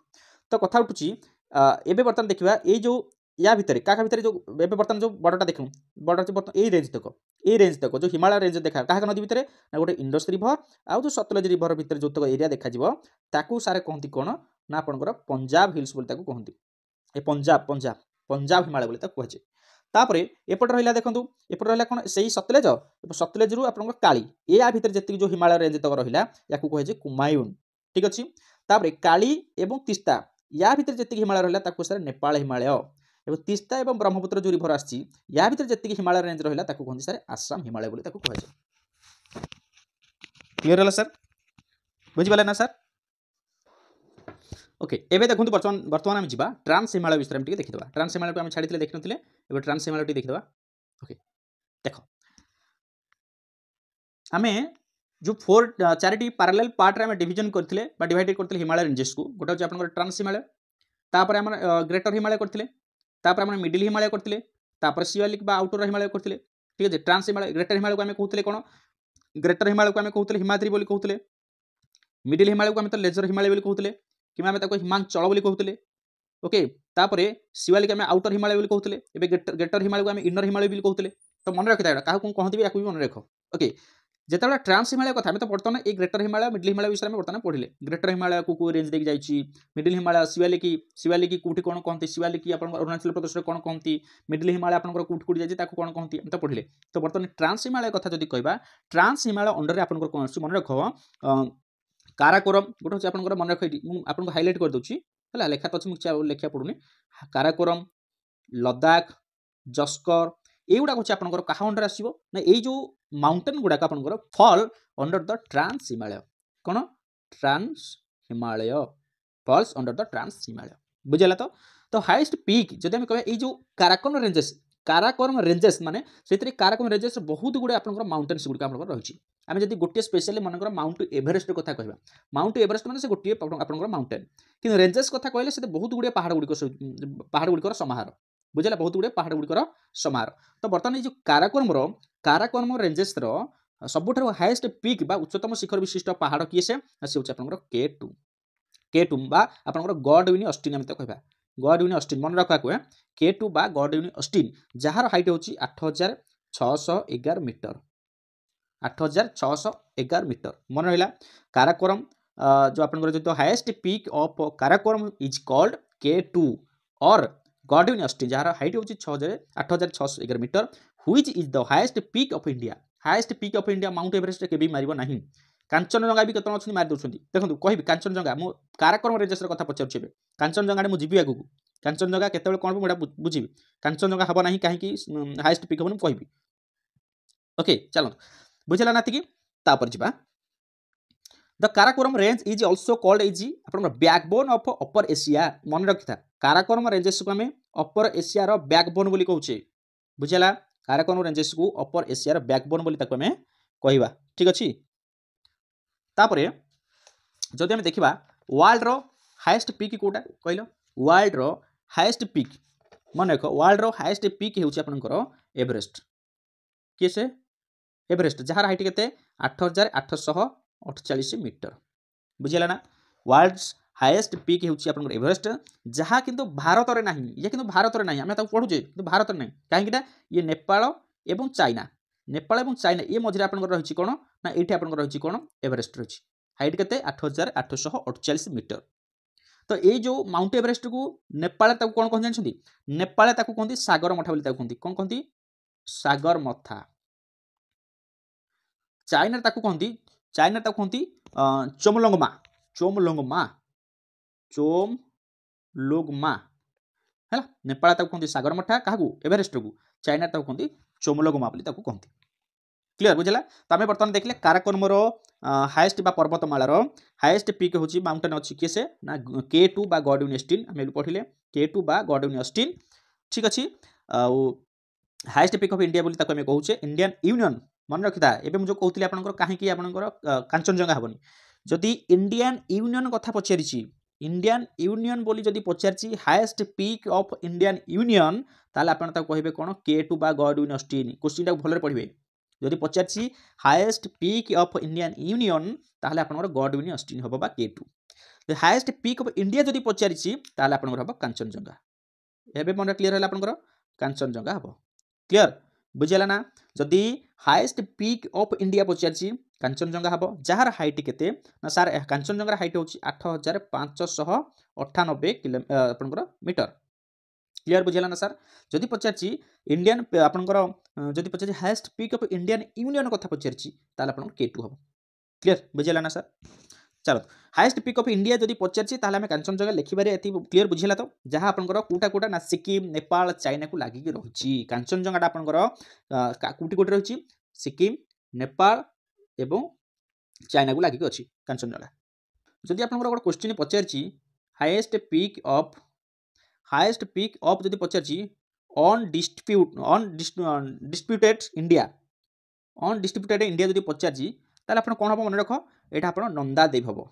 तो कथा उठुची एवं बर्तमान देखा ये जो या भितर क्या भितर जो बर्तमान जो बड़टा देखूँ बड़ा ये रेंज तक जो हिमालय रेंज देखा क्या नदी भितर ना गोटे इंडस रिभर आउ जो सतलज रिभर भितर जो तक एरिया देखा सारे कहती कौन ना आपंकर पंजाब हिल्स बोली कहती ए पंजाब पंजाब पंजाब हिमालय बोली कहुए तापर एपटे रहा देखो एपटे रहा कौन से सतलेज सतलेज रु आप काली या भितर जी जो हिमालय रेंज तक रहा या कहुए कुमायून ठीक अच्छे तापर काली एवं तीस्ता या भितर जी हिमालय रहा सारे नेपाल हिमालय एवं तीस्ता एवं ब्रह्मपुत्र जो रिभर आसी या भितर जी हिमालय रेंज रहा कहते सारे आसाम हिमालय बोली कहुए क्लीयर है सर बुझिपारे ना सर ओके एबे देखो बर्तमान आम जा ट्रांस हिमालय विषय में देखीदा ट्रांस हिमालय को आम छाड़ी देखी ना एबे ट्रांस हिमालय देखीदा ओके देख आम जो चारिटी पैरेलल पार्ट रे डिविजन करथिले बा डिवाइड करथिले हिमालय रेंजेस को गोटे होची आपन ट्रांस हिमालय तापर हम ग्रेटर हिमालय करथिले तापर हम मिडिल हिमालय करथिले तापर सिवालिक बा आउटर हिमालय करथिले ठीक है ट्रांस हिमालय ग्रेटर हिमालय को आम कहते कौन ग्रेटर हिमालय को आम कहते हिमाद्री बोली कहते मिडिल हिमालय को आम तो लेजर हिमालय बोली कहते कि हिमांचल बोली कहते ओके तापर सिवालिक आम आउटर हिमालय बोली कहते एबे ग्रेटर हिमालय को आम इनर हिमालय बोली कहते तो मन रखी था क्या कहते भी मन रख ओके जिते ट्रांस हिमालय कथा तो बर्तमान ये ग्रेटर हिमालय मिडिल हिमालय विषय में बर्तमान पढ़े ग्रेटर हिमालय को रेंज देख जाइए मिडिल हिमालय शिवालिकी कौटी कौन कहते शिवालिकी आप अरुणाचल प्रदेश में कौन कहती मिडिल हिमालय आप कौट कौट जाइए कौन कहती तो पढ़े तो बर्तमान ट्रांस हिमालय कथा जब कह ट्रांस हिमालय अंडर में आपको कौन मन रख काराकोरम गोटे हूँ आप मन रख आपको हाइलाइट कर दूसरी है लेखा तो अच्छे लेखा पड़ूनी काराकोरम लद्दाख जस्कर युवा हूँ आप क्या अंडर आसो ना ये जो माउंटेन गुड़ाक आप fall under the trans Himalaya कौन trans Himalaya falls under the trans Himalaya बुझेगा तो हाईएस्ट पीक जब आम कह जो काराकोरम रेंजेस माने से काराकोरम रेंजेस बहुत गुड़े आप माउंटेन्स गुड़िक आप रही आम जब गोटे स्पेशली मनकर माउंट एवरेस्ट कथा कह माउंट एवरेस्ट मैंने गोटे आप माउंटेन कि रेंजेस कथा कहले से बहुत गुड़े पहाड़ गुड़िक समाहार बुझेगा बहुत गुड़े पहाड़ गुड़िकर समाहार तो बर्तमान ये जो काराकोरम रेंजेस सबुठ हाईएस्ट पीक बा उच्चतम शिखर विशिष्ट पहाड़ किए से हूँ के टू बा आपंकर गॉड विनी अस्टिन आम तो कह गॉड विनी अस्टिन मन रखा कहे के2 बा गॉड विनी अस्टिन जार हाइट हूँ 8611 मीटर 8611 मीटर मन रहा काराकोरम जो आप जो highest peak of Karakoram is called K two और गॉड विनी अस्टिन जार हाइट हूँ 8611 metre which is the highest peak of India highest peak of India mount Everest के मार ना कांचनजंगा भी कतन अच्छी मार दौरान देखो कह कांचनजंगा मु काराकोरम रेंजेस कथा पचारे कांचनजंगा मुझे आगू कांचनजंगा केत कौन मुझे बुझी कांचनजंगा हम ना कहीं हाईएस्ट पीक हम कहि ओके चलो बुझेगा ना तापर जा the Karakoram range is also called is आप बैकबोन ऑफ अपर एशिया मन रखी था काराकोरम रेंजेस को आम अपर एशिया बैकबोन बोली कहूचे बुझेगा काराकोरम रेंजेस को अपर एशिया बैकबोन बोली आम कहवा ठीक अच्छे तापर जदि आम देखा वर्ल्ड रो हाईएस्ट पीक कोटा कहल वर्ल्ड रो हाईएस्ट पीक मन रख वर्ल्ड रो हाईएस्ट पीक हूँ आपंकर एवरेस्ट किए से एवरेस्ट जार हाइट के 8848 मीटर बुझेगा ना वर्ल्ड हाईएस्ट पीक हूँ आपंकर एवरेस्ट जहाँ किंतु भारत में ना ये कि भारत में ना आम पढ़ुचे कि भारत में ना कहीं ये नेपाल एवं चाइना नेपाल एवं चाइना ये मझे आप रही कौन ना ये आप रही कौन एवरेस्ट रही हाइट के 8848 मीटर तो ये जो माउंट एवरेस्ट को नेपाल कौन कहते जानते नेपाल कहते सागर मथा बोली कहते कौन कहती सागर मथा चाइना कहती चोमलोंगमा है नेपाल ताको कहते सागरमाठा क्या एवरेस्ट को चाइना ताको कहते चोमोलोगमा बोली ताको कहते क्लियर बुझला तो आम बर्तमान देखले काराकोरमर हाएस्ट बा पर्वतमालार हाएस्ट पीक हूँ माउंटेन अच्छी किए से ना K2 बा गॉडविन ऑस्टिन आम पढ़ले K2 बा गॉडविन ऑस्टिन ठीक अच्छे हाएस्ट पीक ऑफ इंडिया बोली ताको आम कहूचे इंडियन यूनियन मन रखी था एवं मुझे कहती आपंकर कहीं आपंकर कांचनजंगा हेनी जदि इंडियन यूनियन कथा पचारि इंडियन यूनियन बोली जदि पचारि highest peak of Indian union ताले आपन ताको कहबे कोन K2 बा गॉडविन ऑस्टिन क्वेश्चन टाको भलरे पढ़िबे जदि पचारि highest peak of Indian union ताले आपनकर गॉडविन ऑस्टिन हबो बा K2 highest peak of India जदि पचारि ताले आपनकर हबो कांचनजंगा एबे मन क्लियर होला आपनकर कांचनजंगा हबो क्लियर बुझिला ना जदि हाएस्ट पीक ऑफ इंडिया पचारि कांचनजंगा हबो जार हाइट केते ना सर कांचनजंगा हाइट होची 8598 आपनकर मीटर क्लियर बुझिला ना सर जदि पचारि इंडियन आपनकर जदि पचारि highest peak of Indian union कथा पचारि ताले आपनकर K2 हबो क्लियर बुझिला ना सर चलो हाएस्ट पीक ऑफ इंडिया जदि पचारि ताले हम कांचनजंगा लिखिबारे एति क्लियर बुझिला तो जहाँ आपनकर कोटा कोटा ना सिक्किम नेपाल चाइना को लागिक रही कांचनजंगा आपनकर कोटी कोटी रही सिक्किम नेपाल एवं चाइना को लागिक अच्छी कांचनजंगा जदि आपनकर गोटे क्वेश्चन पचारि हाएस्ट पीक ऑफ जदि पचारि डिस्प्यूटेड इंडिया जदि पचारि ताले आपन कोन हबो मन रख एटा आपन नंदा देवी हबो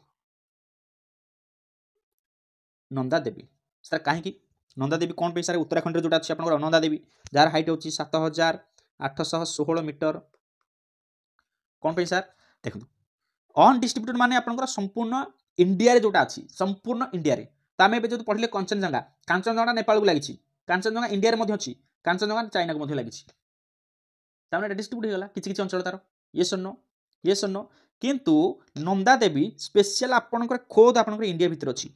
नंदा देवी सर कहीं नंदा देवी कौन पे सर उत्तराखंड जोटा अच्छी आपन नंदा देवी जार हाइट होची 7816 मीटर कौन पे सर देखो अनडिस्ट्रिब्यूटेड माने आपन संपूर्ण इंडिया रे जोटा अच्छी संपूर्ण इंडिया रे तामे बे जो पढ़ले कांचनजंगा नेपाल को लागिछि कांचनजंगा इंडिया रे मध्ये अछि कांचनजंगा चाइना को मध्ये लागिछि तामे एटा डिस्ट्रिब्यूट होला किछि किछि अंचल तार येस नो किंतु नंदा देवी स्पेशल आपनकर खोद आपनकर इंडिया भीतर अछि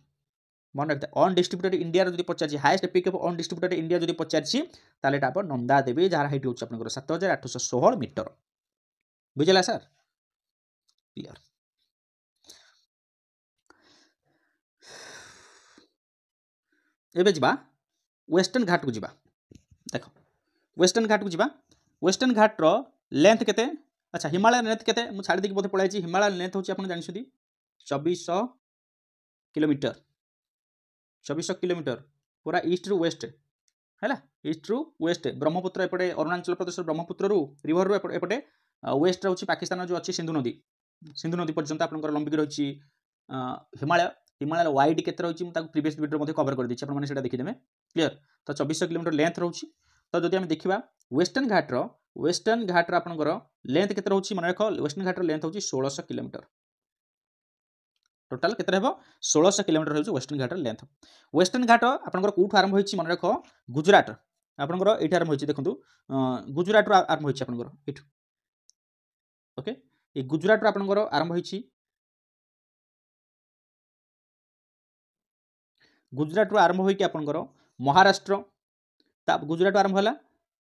मन रखते अनडिस्ट्रिब्यूटेड इंडिया जदि पचारि हाएस्ट पीक ऑफ अनडिस्ट्रिब्यूटेड इंडिया जदि पचारि ताले एटा अपन नंदा देवी जार हाइट होछि आपनकर 7816 मीटर बुझिला सर क्लियर एबे जिबा वेस्टर्न घाट को जिबा देखो वेस्टर्न घाट को जिबा वेस्टर्न घाट रो लेंथ केते अच्छा हिमालय लेंथ केते मु छाड़ी देकी बोथे पळाइछि हिमालय लेंथ होछि आपन जानिछथि 2400 किलोमीटर 2400 किलोमीटर पूरा ईस्ट रु वेस्ट हैला ईस्ट रु वेस्ट ब्रह्मपुत्र एपटे अरुणाचल प्रदेश ब्रह्मपुत्र रु रिवर रु एपटे वेस्ट रहउछि पाकिस्तान जो अछि सिंधु नदी पर्यंत आपनकर लंबिक रहउछि हिमालय वाइड केते रहउछि मु ताको प्रीवियस वीडियो मध्ये कवर कर दिछि आपन माने सेटा देखि देबे क्लियर तो 2400 किलोमीटर लेंथ रहउछि तो जदि हम देखिबा वेस्टर्न घाट रो आपनकर लेंथ केते रहउछि मन रखो वेस्टर्न घाट रो लेंथ होछि 1600 किलोमीटर टोटल केते रहबो 1600 किलोमीटर रहउछि वेस्टर्न घाट रो लेंथ वेस्टर्न घाट आपनकर कोठु आरंभ होइछि मन रखो गुजरात आपनकर एठी आरंभ होइछि देखंतु गुजरात रो आरंभ होइछि आपनकर एठु ओके ए गुजरात रो आपनकर आरंभ होइछि गुजरात रो आरंभ होइकि आपनकर महाराष्ट्र गुजरात आरंभ होला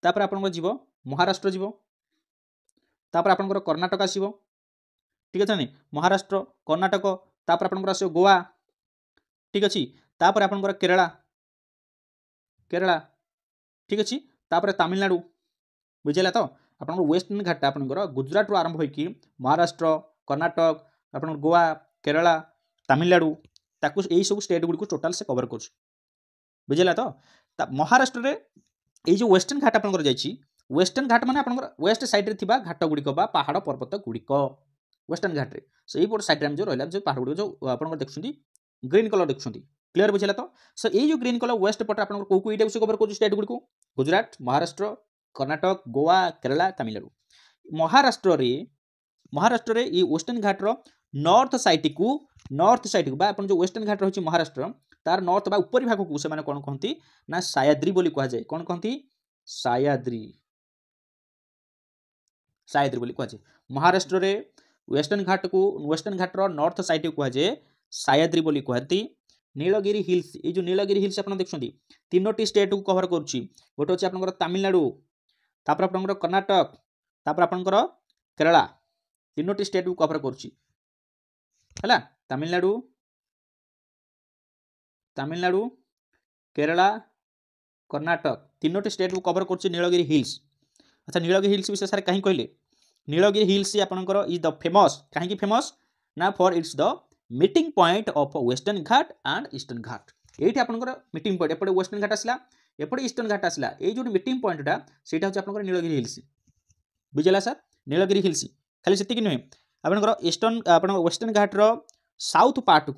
तापर आपनकर जीवो महाराष्ट्र जीवो तापर आपनकर कर्नाटक आसीबो ठीक अछि नै महाराष्ट्र कर्नाटक तापर आपनकर आसीबो गोवा ठीक अछि तापर आपनकर केरला ठीक अछि तापर तमिलनाडु बुझिला तो आपनकर वेस्टर्न घाट आपनकर गुजरात रो आरंभ होइकि महाराष्ट्र कर्नाटक आपनकर गोवा केरला तमिलनाडु ताकू एई सब स्टेट गुडी को टोटल से कवर करछ बुझिला तो महाराष्ट्र रे एई जो वेस्टर्न घाट आपनकर जाइछि वेस्टर्न घाट माने आपनकर वेस्ट साइड रे थिबा घाट गुडी को बा पहाड़ पर्वत गुडी को वेस्टर्न घाट रे सेही पोर साइड रे हम जो रहला जो पहाड़ गुडी जो आपनकर देखछुंती ग्रीन कलर देखछुंती क्लियर बुझिला तो सो एई जो ग्रीन कलर वेस्ट पट आपनकर को एटा से कवर करछ स्टेट गुडी को गुजरात महाराष्ट्र कर्नाटक गोवा केरला तमिलनाडु महाराष्ट्र रे ई वेस्टर्न घाट रो नॉर्थ साइड को बा अपन जो वेस्टर्न घाट रहछि महाराष्ट्र तार नॉर्थ बा ऊपरी भाग को से माने कोन कहंती ना सह्याद्री बोली कहा जाय कोन कहंती सह्याद्री बोली कहा जाय महाराष्ट्र रे वेस्टर्न घाट रो नॉर्थ साइड को कहा जाय सह्याद्री बोली कहंती नीलगिरी हिल्स ए जो नीलगिरी हिल्स अपन देखछंती तीनोटी स्टेट को कवर करछि गोटे अछि आपनकर तमिलनाडु तापर आपनकर कर्नाटक तापर आपनकर केरला तीनोटी स्टेट को कवर करछि हैला तमिलनाडु केरला कर्णाटक तीनोटी स्टेट को कवर कर नीलगिरी हिल्स। अच्छा नीलगिरी हिल्स विषय सारे कहीं कहले नीलगिरी हिल्स आपंकर इज द फेमस कहीं फेमस ना for it's the meeting point of western Ghat and eastern Ghat. ये आपंकर मीटिंग पॉइंट एपटे वेस्टर्न घाट आसला एपटे ईस्टर्न घाट आसला ये जो मीटिंग पॉइंटा सेटा हूँ आपंकर नीलगिरी हिल्स बुझेगा सर नीलगिरी हिल्स खाली से नुहे आपंकर ईस्टर्न आप वेस्टर्न घाटर साउथ पार्ट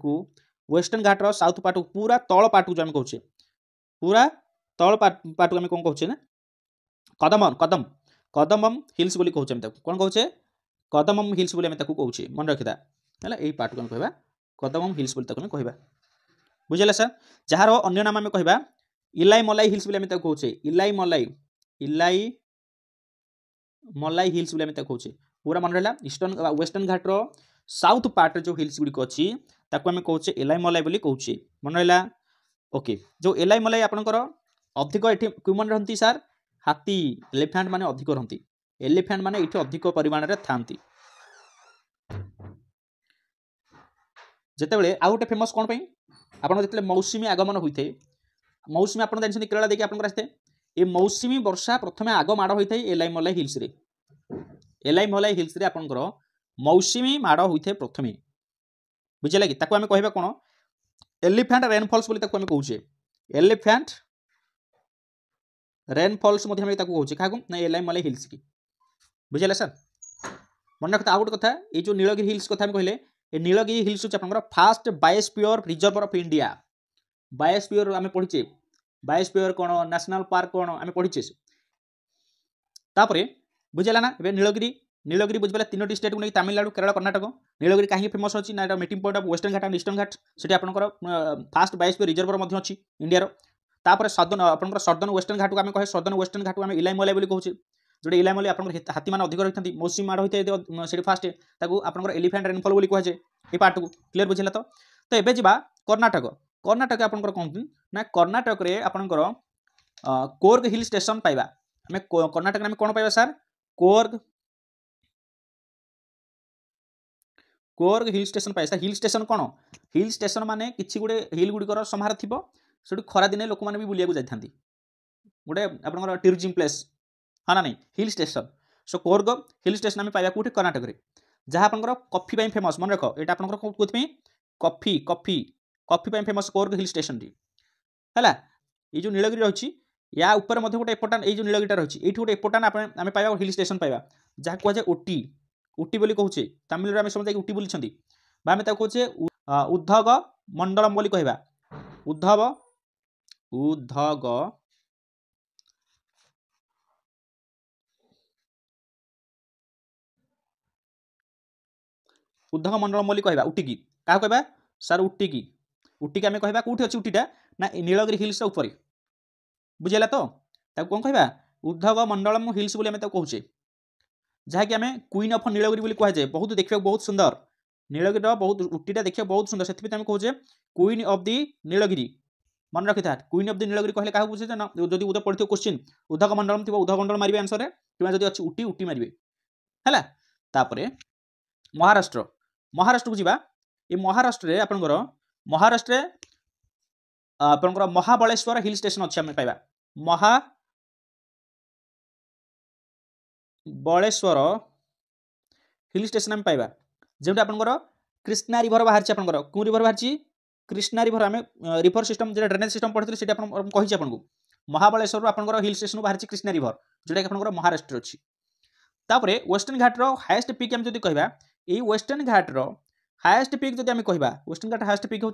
को वेस्टर्न घाटर साउथ पार्ट को पूरा तल पार्ट को जो आम कहे पूरा तल पार्ट को आम कौन कहे ना कदम कदम कदमम हिल्स बोली कहूँ कौन कहे कदमम हिल्स बोली कहे मन रखिता है यही पार्ट को कहवा कदमम हिल्स बोली कहवा बुझेगा सर जार अन्य नाम आम कहवा इलाई मलाई हिल्स बोली कहे इलाई मलाई हिल्स बोली कहे पूरा मन रहा ईस्टर्न वेस्टर्न घाटर साउथ पार्ट जो हिल्स गुड़िक अच्छी ताको आम कहे एलाई मलाई बोली कहे मन रहा ओके जो एलाई मलाई आपंकर अधिक ये क्यों मन रही सार हाथी एलिफेंट माने अधिक रहती एलिफेंट माने ये अधिक परिमाण में था जितेबाला आउ गोटे फेमस कौन पाई आपन जिते मौसुमी आगमन होता है मौसुमी आप जानते केरला देखिए आप ये मौसुमी वर्षा प्रथम आग माड़ होता है एलाई मलाई हिल्स रे एलाई मलाई हिल्स रे आपनकर मौसुमी माड़ होता है प्रथम बुझे लगे ताको आम कहवा कौन एलिफेंट रेनफॉल्स बोली ताको आम कहे एलिफेंट रेनफॉल्स कहे क्या ना एलाई मलाई हिल्स की बुझे सर मन रखता आउ गोटे कथा ये जो नीलगिरी हिल्स कथा कहले ये नीलगिरी हिल्स हूँ आप fast biosphere reserve of India biosphere आम पढ़ीचे बायोस्फीयर कौन नेशनल पार्क कौन आम पढ़ीचे तापर बुझेगा ना नीलगिरी नीलगिरी बुझे तीनोटी स्टेट को नहीं तमिलनाडु केरल कर्नाटक नीलगिरी कहीं फेमस अच्छी ना meeting point of western Ghat and eastern Ghat से आपंकर फास्ट बायोस्फीयर रिजर्व अच्छी इंडिया तापर सदर्न आपंकर सदर्न वेस्टर्न घाट को आम कहे सदर्न वेस्टर्न घाट को आम इलाई मलाई कहूँ जो इलाई मलाई आप हाथी मान अधिक रही मौसुमी माड़ होता है से फास्ट आपंकर एलिफेंट रेनफॉल बोली कहुए ये पार्ट को क्लीयर बुझेगा तो एबे जा कर्नाटक कर्नाटक आपंकर कौन ना कर्नाटक रे आपंकर कोर्ग हिल स्टेशन पाइबा आम कर्नाटक आम कौन पाइबा सार कोर्ग कोर्ग हिल स्टेशन पाए हिल स्टेशन कौन हिल स्टेशन माने किसी गोटे हिल गुड़िकर समाहार थी से खरा दिन लोक मैंने भी बुलिया जाती गोटे आप टूरिज्म प्लेस हाँ ना नहीं hill station so Coorg hill station आम पाइबा कौटे कर्नाटक में जहाँ आपंकर कॉफी पाई फेमस मन रख ये आपंकर कौन कॉफी कॉफी कॉफी पाई famous Coorg hill station T है ये जो नीलगिरी रही या ऊपर गोटे इम्पोर्टाट ये जो नीलगिरी रही ये गोटे इम्पोर्टाट आम पाइबा हिल स्टेशन पाइबा जहाँ कहुए ओटी उटी बोली कहूचे तमिल आम समझ उटी बोली आम कहे उद्धग मंडलम बोली कहवा उद्धव उद्धग उद्धग मंडलम बोली कहवा उटी की क्या कहवा सार उटी की आम कहवा कौटी अच्छी उटीटा ना नीलगिरी हिल्स ऊपर बुझेगा तो कौन कहवा उद्धग मंडलम हिल्स बोली आम कहुचे जहाँकि आम क्वीन ऑफ नीलगिरी बोली कहुए बहुत देखा बहुत सुंदर नीलगिरी बहुत उटीटा देखा बहुत सुंदर से कहे क्वीन ऑफ दी नीलगिरी मन रखी था क्वीन ऑफ दी नीलगिरी कहले क्या बुझे ना जब उधर पढ़ते क्वेश्चन उद्धग मंडलम थी उद्धग मंडल मारे आंसर कि जब अच्छी उटी उटी मारे है तापर महाराष्ट्र महाराष्ट्र को जी ये महाराष्ट्र आपंकर महाराष्ट्र आपंकर महाबलेश्वर हिल स्टेशन अच्छे आम पाइबा महाबलेश्वर हिल स्टेशन आम पाइबा जो आपंकर कृष्णा रिभर बाहर आपंकर कौन रिभर बाहर कृष्णा रिभर आम रिभर सिस्टम जो ड्रेनेज सिस्टम पढ़ते हैं कही आपको महाबलेश्वर आपंकर हिल स्टेशन बाहर कृष्णा रिभर जोटा कि आपंकर महाराष्ट्र अच्छी तापर वेस्टर्न घाटर हाएस्ट पिक आम जब कह ये वेस्टर्न घाटर हाएस्ट पिक जब आम कह वेस्टर्न घाट हाएस्ट पिक हूँ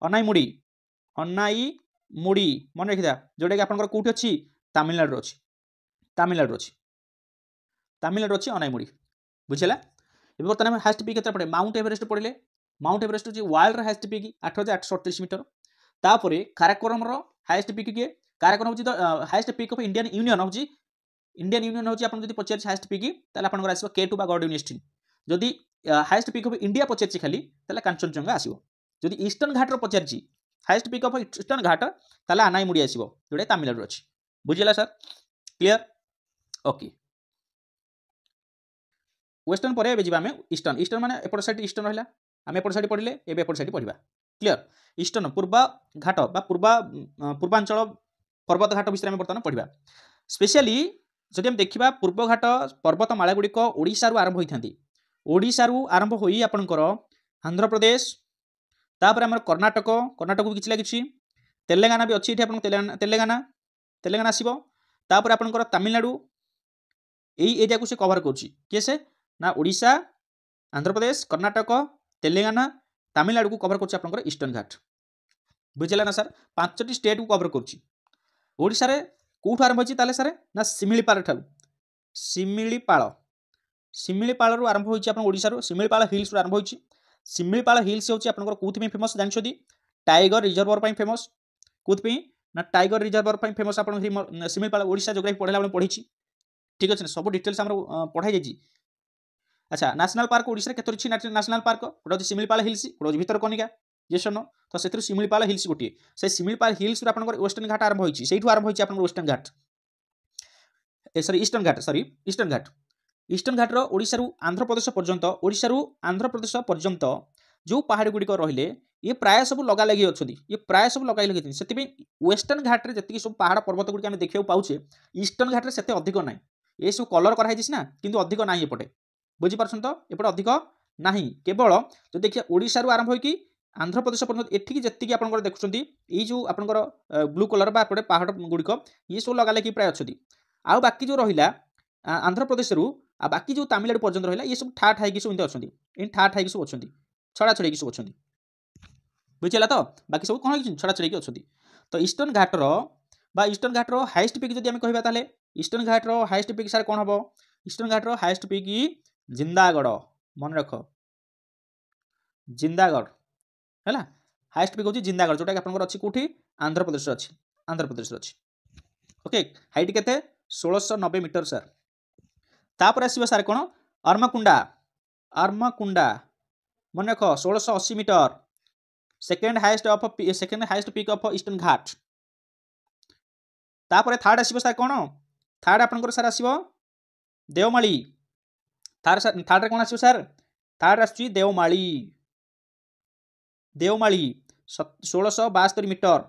अनाईमुड़ी अनाईमुड़ी मन रखिथा जोटा कि आपंकर कौटी अच्छी तमिलनाडु अच्छी तमिलनाडु अच्छी अनाईमुड़ी बुझेगा ये बर्तमान हाएस्ट पिक पड़े माउंट एवरेस्ट पढ़ले माउंट एवरेस्ट हूँ वर्ल्ड हाएस्ट पिक 8838 मीटर तापर काराकोरम हाएस्ट पिक किए काराकोरम हूँ highest peak of Indian union हूँ इंडियन यूनियन हूँ आप पचार हाएस्ट पिक ताल आप आसो K2 बा गॉड यूनिवर्सिटी जदि हाएस्ट पिक ऑफ इंडिया पचार खाली कांचनजंगा आसो जदि ईस्टर्न घाटर पचार highest peak of eastern Ghat ताल अनाईमुड़ी आसो जोटा तमिलनाडु अच्छी बुझेगा सर क्लीयर ओके वेस्टर्न पर जी आम ईस्टर्न ईस्टर्न माने एपट साइड ईस्टर्न रहा आम एपट साइड पढ़ले एवं एपट साइड पढ़ा क्लीयर ईस्टर्न पूर्वा घाट बा पूर्वांचल पर्वत घाट विषय में बर्तमान पढ़ा स्पेशली जदि हम देखा पूर्वघाट पर्वतमाला गुड़िक ओडिशारू आरंभ होती ओडिशारू आरंभ हो आपणकर आंध्र प्रदेश तापर आम कर्णाटक कर्णाटक भी किसी लगी तेलेंगाना भी अच्छी तेलेंगाना तेलेंगाना आसो तापर आपणकर तमिलनाडु यही एरिया को से कवर करुच्ची किए से ना ओडिशा आंध्र प्रदेश कर्णाटक तेलेंगाना तमिलनाडु को कवर कर ईस्टर्न घाट बुझेगा ना सर 5टी स्टेट को कवर करुच्ची ओडिशा रे कौटू आरंभ होती ताले सर ना सिमिलीपाल ठारू सिमिलीपाल आरंभ होती ओडिशा सिमिलीपाल हिल्स आरंभ होती सिमिलीपाल हिल्स होची आपनकर कोथि फेमस जानछोदी टाइगर रिजर्वर पई फेमस कोथि ना टाइगर रिजर्वर पई फेमस आपन सिमिलीपाल ओडिशा जोग्राफी पढ़ला आपण पढ़ीची ठीक अछि सब डिटेल्स हमर पढ़ाई जायछि अच्छा नेशनल पार्क ओडिशा रे केतोर छि नेशनल पार्क गोटे सिमिलीपाल हिल्स गोटे भितरकनिका यस नो तो सेतिर सिमिलीपाल हिल्स गोटे से सिमिलीपाल हिल्स आपनकर वेस्टर्न घाट आरंभ होइछि सेठु आरंभ होइछि आपनकर वेस्टर्न घाट सॉरी ईस्टर्न घाट ईस्टर्न घाटर ओडिशा आंध्र प्रदेश पर्यंत ओडिशा आंध्र प्रदेश पर्यंत जो पहाड़ गुड़िक रहिले ये प्राय सब लगा लगी अच्छा ये प्राय सब लगा लगे से वेस्टर्न घाट में जी सब पहाड़ पर्वत गुड़िक आम देखा पाचे ईस्टर्न घाट में से अधिक ना ये सब कलर कराई ना कि अधिक ना एपटे बुझीपार तो एपटे अधिक ना केवल जो देखिए ओडिशा आरंभ होगी आंध्र प्रदेश पर्यंत एठिकी जी आप देखुं ये जो आपंकर ब्लू कलर बापटे पहाड़ गुड़िक ये सब लगा लगी प्राय अच्छी आउ बाकी जो रहा आंध्र प्रदेश आ बाकी जो तमिलनाडु पर्यंत रहा ये सब ठा ठाई सब अच्छा इन ठा ठाई सब अच्छा छड़ा छड़ी सब अच्छा बुझेगा तो बाकी सब कौन छड़ा छड़ी अच्छा तो ईस्टर्न घाटर बा ईस्टर्न घाटर हाइस्ट पिक जब कह ताले ईस्टर्न घाटर हाइस्ट पिक सार कौन हम ईस्टर्न घाटर हाइस्ट पिक जिंदागढ़ मन रख जिंदागढ़ है हाइस्ट पिक हूँ जिंदागढ़ जोटा कि अच्छी कौटी आंध्र प्रदेश अच्छी आंध्र प्रदेश अच्छी ओके हाइट के 1690 मीटर सर तापर आसो सार कौन अर्मकुंडा मन रख 1680 metre second highest peak of eastern Ghat तापर थर्ड आसो सार कौन थर्ड आपंकर सार आसो देवमाली थर्ड कौन आसो सार थर्ड आसुची देवमाली 1672 मीटर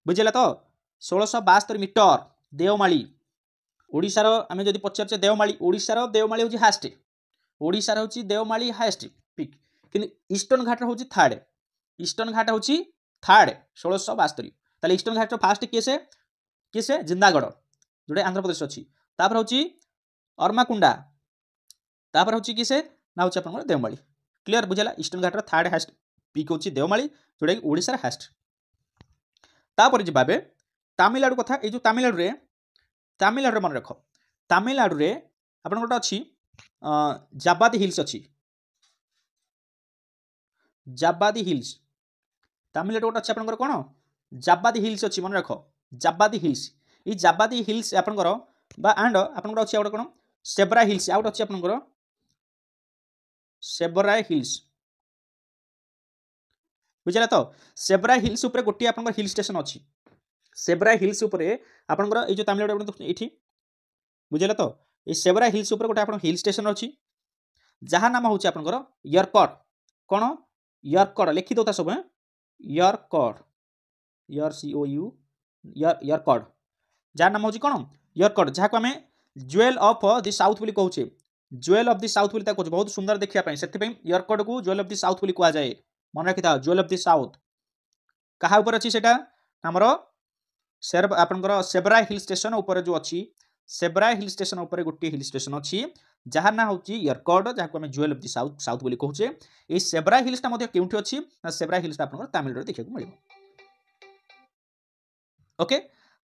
बुझेगा तो 1672 मीटर देवमाली ओडिशार आम जब पचारे देवमाली ओडिशार देवमाली हूँ हास्ट ओडिशार हूँ देवमाली हास्ट पिक कि ईस्टर्न घाट हूँ थर्ड ईस्टर्न घाट हूँ थर्ड 1672 ताले ईस्टर्न घाट फास्ट किए से जिंदागढ़ जोटा आंध्र प्रदेश अच्छी तापर हूँ अर्माकुंडा तापर हूँ किसे ना हूँ आप देवमाली क्लीयर बुझेगा ईस्टर्न घाटर थर्ड हास्ट पिक हूँ देवमाली जोटा कि ओडिशार हास्ट तापर जी भावे तमिलनाडु कथा ये जो तमिलनाडु मन रख तमिलनाडु रे आपन गोटे अच्छी जाबादी हिल्स अच्छी जाबादी हिल्स तमिलनाडु गोटे अच्छी आपन कौन जाबादी हिल्स अच्छी मन रख जाबादी हिल्स ये जाबादी हिल्स आपनकर बा एंड आपन अच्छी गोटे कौन सेब्रा हिल्स आउट अच्छी आपनकर सेब्रा हिल्स बुझेगा तो सेब्रा हिल्स उपर गोटे आपनकर हिल स्टेशन अच्छी सेब्रा हिल्स उपर आपनकर ये जो तमिलनाडु ये बुझेगा तो ये सेब्रा हिल्स उपर गोटे आप हिल स्टेशन अच्छी जहाँ नाम हूँ आपनकर यरकड कौन यरकड लिखि दो सब यरकड YRCOU यरकड जहाँ नाम हूँ कौन यरकड जहाँ को आम ज्वेल ऑफ दि साउथ बोली कहूचे ज्वेल ऑफ दि साउथ बोली कहूँ बहुत सुंदर देखा से यरकड को ज्वेल ऑफ दि साउथ बोली कहुए मन रखी था ज्वेल ऑफ दि साउथ क्या ऊपर अच्छी से आमर आपनकर सेब्रा हिल स्टेशन ऊपर जो अच्छी सेब्रा हिल स्टेशन ऊपर गोटे हिल स्टेशन अच्छी जहाँ ना हूँ यरकड जहाँ को jewel of the south south बोली कहूचे ये सेब्रा हिल्सटा केउठी अच्छी ना सेब्रा हिल्सटा आपनकर तमिलनाडु देखा मिल ओके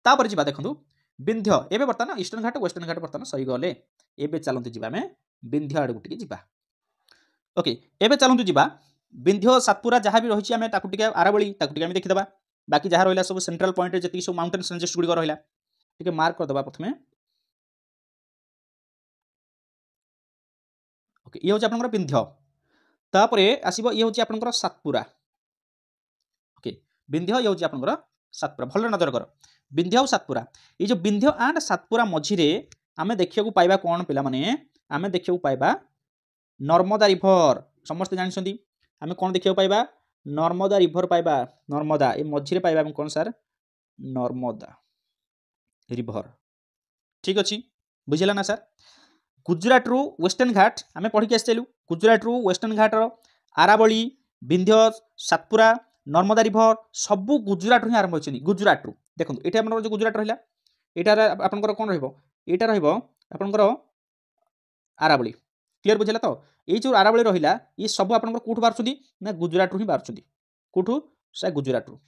तापर जी देखो विंध्य एवं बर्तमान ईस्टर्न घाट वेस्टर्न घाट बर्तमान सही गले एवं चलतु जी आम विंध्य आड़ टे जा ओके एवं चलतु जी विंध्य सातपुरा जहाँ भी रही आम आरवली देखीदा बाकी जहाँ रहा सब सेंट्रल पॉइंट जी सब माउंटेन रेंजेस गुड़िक रहा टे मार्क करदे प्रथम ओके ये हूँ आप विंध्य तापर आसो ये हूँ आप सातपुरा ओके विंध्य ये हूँ आप सातपुरा भल नजर कर विंध्य और सातपुरा ये जो विंध्य एंड सातपुरा मझिरे आम देखा पाइबा कौन पिला माने आम देखा पाइबा नर्मदा रिभर समस्त जानते आम कौन देखा पाइबा नर्मदा रिभर पाइबा नर्मदा ये मझिरे पाइबा कौन सार नर्मदा रिभर ठीक अच्छे बुझेगा ना सर गुजरात रु वेस्टर्न घाट आम पढ़ी आसलु गुजरात रु वेस्टर्न घाटर आरावली विंध्य सातपुरा नर्मदा रिभर सबू गुजरात ही आरंभ होती गुजरात रु देखो ये जो गुजरात रहा यहाँ आपंकर कौन रहा आपंकर आरावली क्लीयर बुझेगा तो ये जो आरावली रहा ये सब आप कौटू बाहर ना गुजरात रु ही बाहर कौटू से गुजरात रु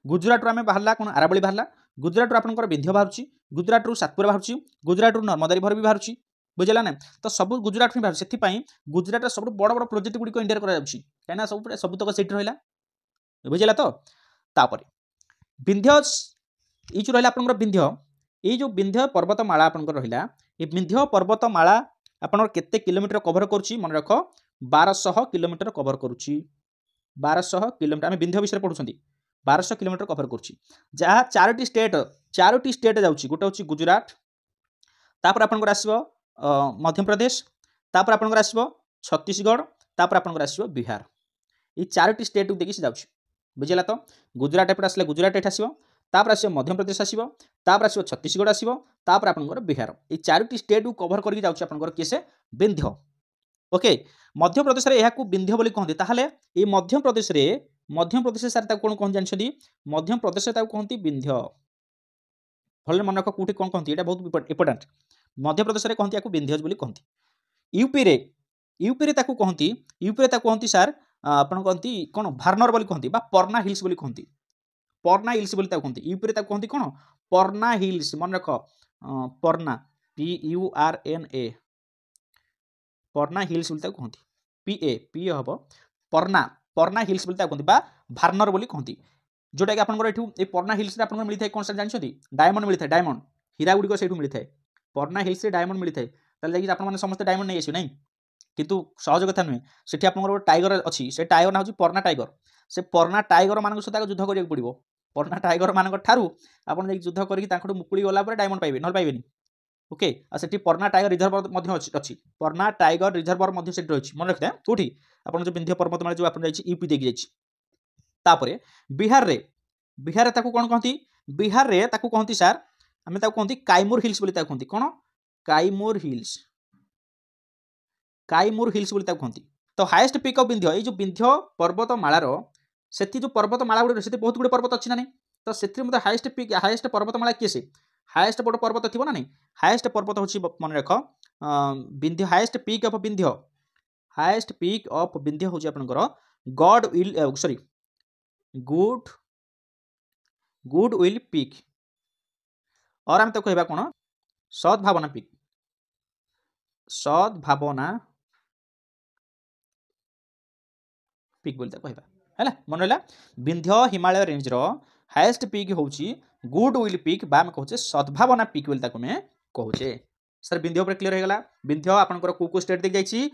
गुजरात रु आम बाहर कौन आरावली बाहर गुजरात रु आपंकर विंध्य बाहर गुजरात रु सातपुरा बाहर गुजरात रु नर्मदा रिभर भी बाहर बुझेगा ना तो सब गुजरात ही बाहर से गुजरात सब बड़ बड़ प्रोजेक्ट गुड़िक इंडिया कहीं सब सबुतक सीट रहा बुझेगा तो तापर विंध्य ये जो रहा आप विंध्य ये जो विंध्य पर्वतमाला आपंकर रहा ये विंध्य पर्वतमाला आपन केते किलोमीटर कभर करुच्ची मन रख 1200 किलोमीटर कभर करुच्ची 1200 किलोमीटर आम विंध्य विषय पढ़ुं 1200 किलोमीटर कभर करुच्ची जहाँ चारोटी स्टेट जाऊँगी गोटे हूँ गुजरात तापर आपंकर आसो मध्य प्रदेश तापर आपंकर आसो छत्तीसगढ़ तापर आपंकर आसो बिहार ये चारोटी स्टेट देखिए से जाऊँगी बुझेगा तो गुजरात एपटे आसले गुजरात ये आसो तापर आसो मध्य प्रदेश आसो तापर आसो छत्तीसगढ़ आसो तापर आपंकर बिहार ये चारोटी स्टेट को कभर करके जाऊँगी आपंकर किए से विंध्य ओके मध्य प्रदेश में यह विंध्य बोली कहते ताहले ये मध्य प्रदेश सार कौन कहते जानते मध्य प्रदेश कहते विंध्य भले मन रख कौटी कौन कहते बहुत इंपोर्टाट मध्य प्रदेश में कहते या विंध्य बोली कहते यूपी कहती सार आपन कहती कौन भारनर बोली कहती परना हिल्स बोली कहती परना हिल्स बोली कहती यूपी कहती कौन परना हिल्स मन रख परना PURNA परना हिल्स बोली कहती पी हम परना हिल्स बोली कहती भारनर बोली कहती जोटा कि आपंकर ये परना हिल्स आप मिलता है कौन सर जानते डायमंड मिलता है डायमंड हीरा गुड़िक से मिलता है परना हिल्स से डायमंड मिलता है आपने समस्त डायमंड नहीं आसो ना किंतु सहज कथा नुहे से आपंकर टाइगर अच्छी से टाइगर ना हूँ परना टाइगर से परना टाइगर मान सहित युद्ध करा पड़ो परना टाइगर मान ठारू आप युद्ध कर मुकुड़ी गलापर डायमंड पाइबे ना पाइबे ओके से परना टाइगर रिजर्वर अच्छी परना टाइगर रिजर्वर रही मन रखिए कौटी आप जो विंध्य पर्वतमाला जो आप यूपी देखिए तापर बिहार रे कौन कहती बिहार रे कहती सार आम कहती काइमूर हिल्स बोली कहती कौन काइमूर हिल्स बोली कहती तो हाईएस्ट पिक ऑफ विंध्य ये जो विंध्य पर्वतमालार से जो पर्वतमाला गुड़ी से बहुत गुड़े पर्वत अच्छी ना नहीं तो से हाईएस्ट पर्वतमाला किए से हाईएस्ट बड़ पर्वत थी ना नहीं हाईएस्ट पर्वत हूँ मन रख Vindhya highest peak of Vindhya हूँ आपंकर गुड विल पिक और आम तो कहवा कौन सद्भावना पिक बोलते कहवा है मन रहा Vindhya Himalaya range highest peak हूँ गुड विल पिक आम कहे सद्भावना पिक बोली आम कहे सर विंध्य पर क्लीयर होगा विंध्य आपंकर कौ स्टेट देख जाइए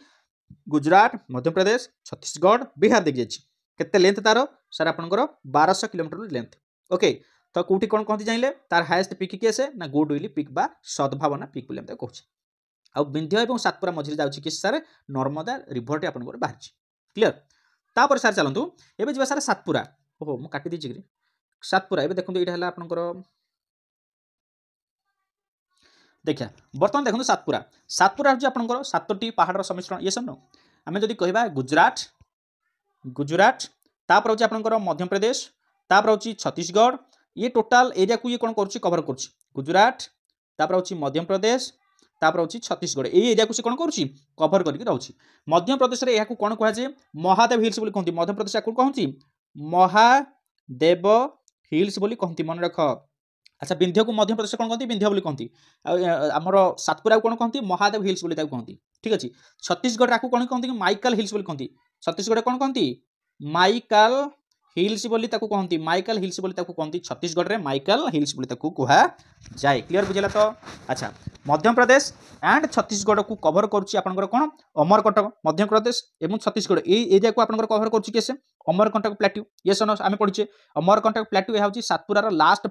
गुजरात मध्य प्रदेश छत्तीसगढ़ बिहार देख जाइए केते लेंथ तार सर आपंकर 1200 किलोमीटर लेंथ ओके तो कौटी कौन कहती जाइले तार हाईएस्ट पिक किए से ना गुड विल पिक बा सद्भावना पिक बोली कहूँ आ विंध्य और सातपुरा मझे जाऊँगी कि सर नर्मदा रिभरटी आपंकर बाहर क्लीयर तापर सार चलतु एवं जी सार सातपुरा ओहो मुझे काटी दीजिए सातपुरा एवं देखो यहाँ है आपंकर देखिए बर्तमान देखो सातपुरा हूँ आपंकर 7टी पहाड़ सम्मिश्रण ये सब आम जदि कह गुजरात तापर हूँ आपंकर मध्य प्रदेश तापर हूँ छत्तीसगढ़ ये टोटाल एरिया को ये कौन कर कवर कर गुजरात तापर हूँ मध्य प्रदेश तापर हूँ छत्तीसगढ़ ये एरिया को कौन कर कवर करके रही मध्य प्रदेश में यह कौन कहुए महादेव हिल्स बोली कहती मध्य प्रदेश को कहती महादेव हिल्स बोली कहती मन रख अच्छा विंध्य को मध्य प्रदेश कौन कहती विंध्य बोली कहती आमर सातपुरा कौन कहती महादेव हिल्स बोली कहती ठीक अच्छे छत्तीसगढ़ को कौन कहती माइकल हिल्स बोली कहती छत्तीसगढ़ कौन कहती माइकल हिल्स बोली कहती माइकल हिल्स बोली कहती छत्तीसगढ़ में माइकल हिल्स बोली कह जाए क्लीयर बुझेगा तो अच्छा मध्य प्रदेश एंड छत्तीसगढ़ को कवर कर कौन अमरकंटक मध्य प्रदेश और छत्तीसगढ़ ये एरिया को आप कवर कर अमरकंटक प्लाट्यू ये सन आम पढ़े अमरकंटक प्लाट्यू यह सातपुरार लास्ट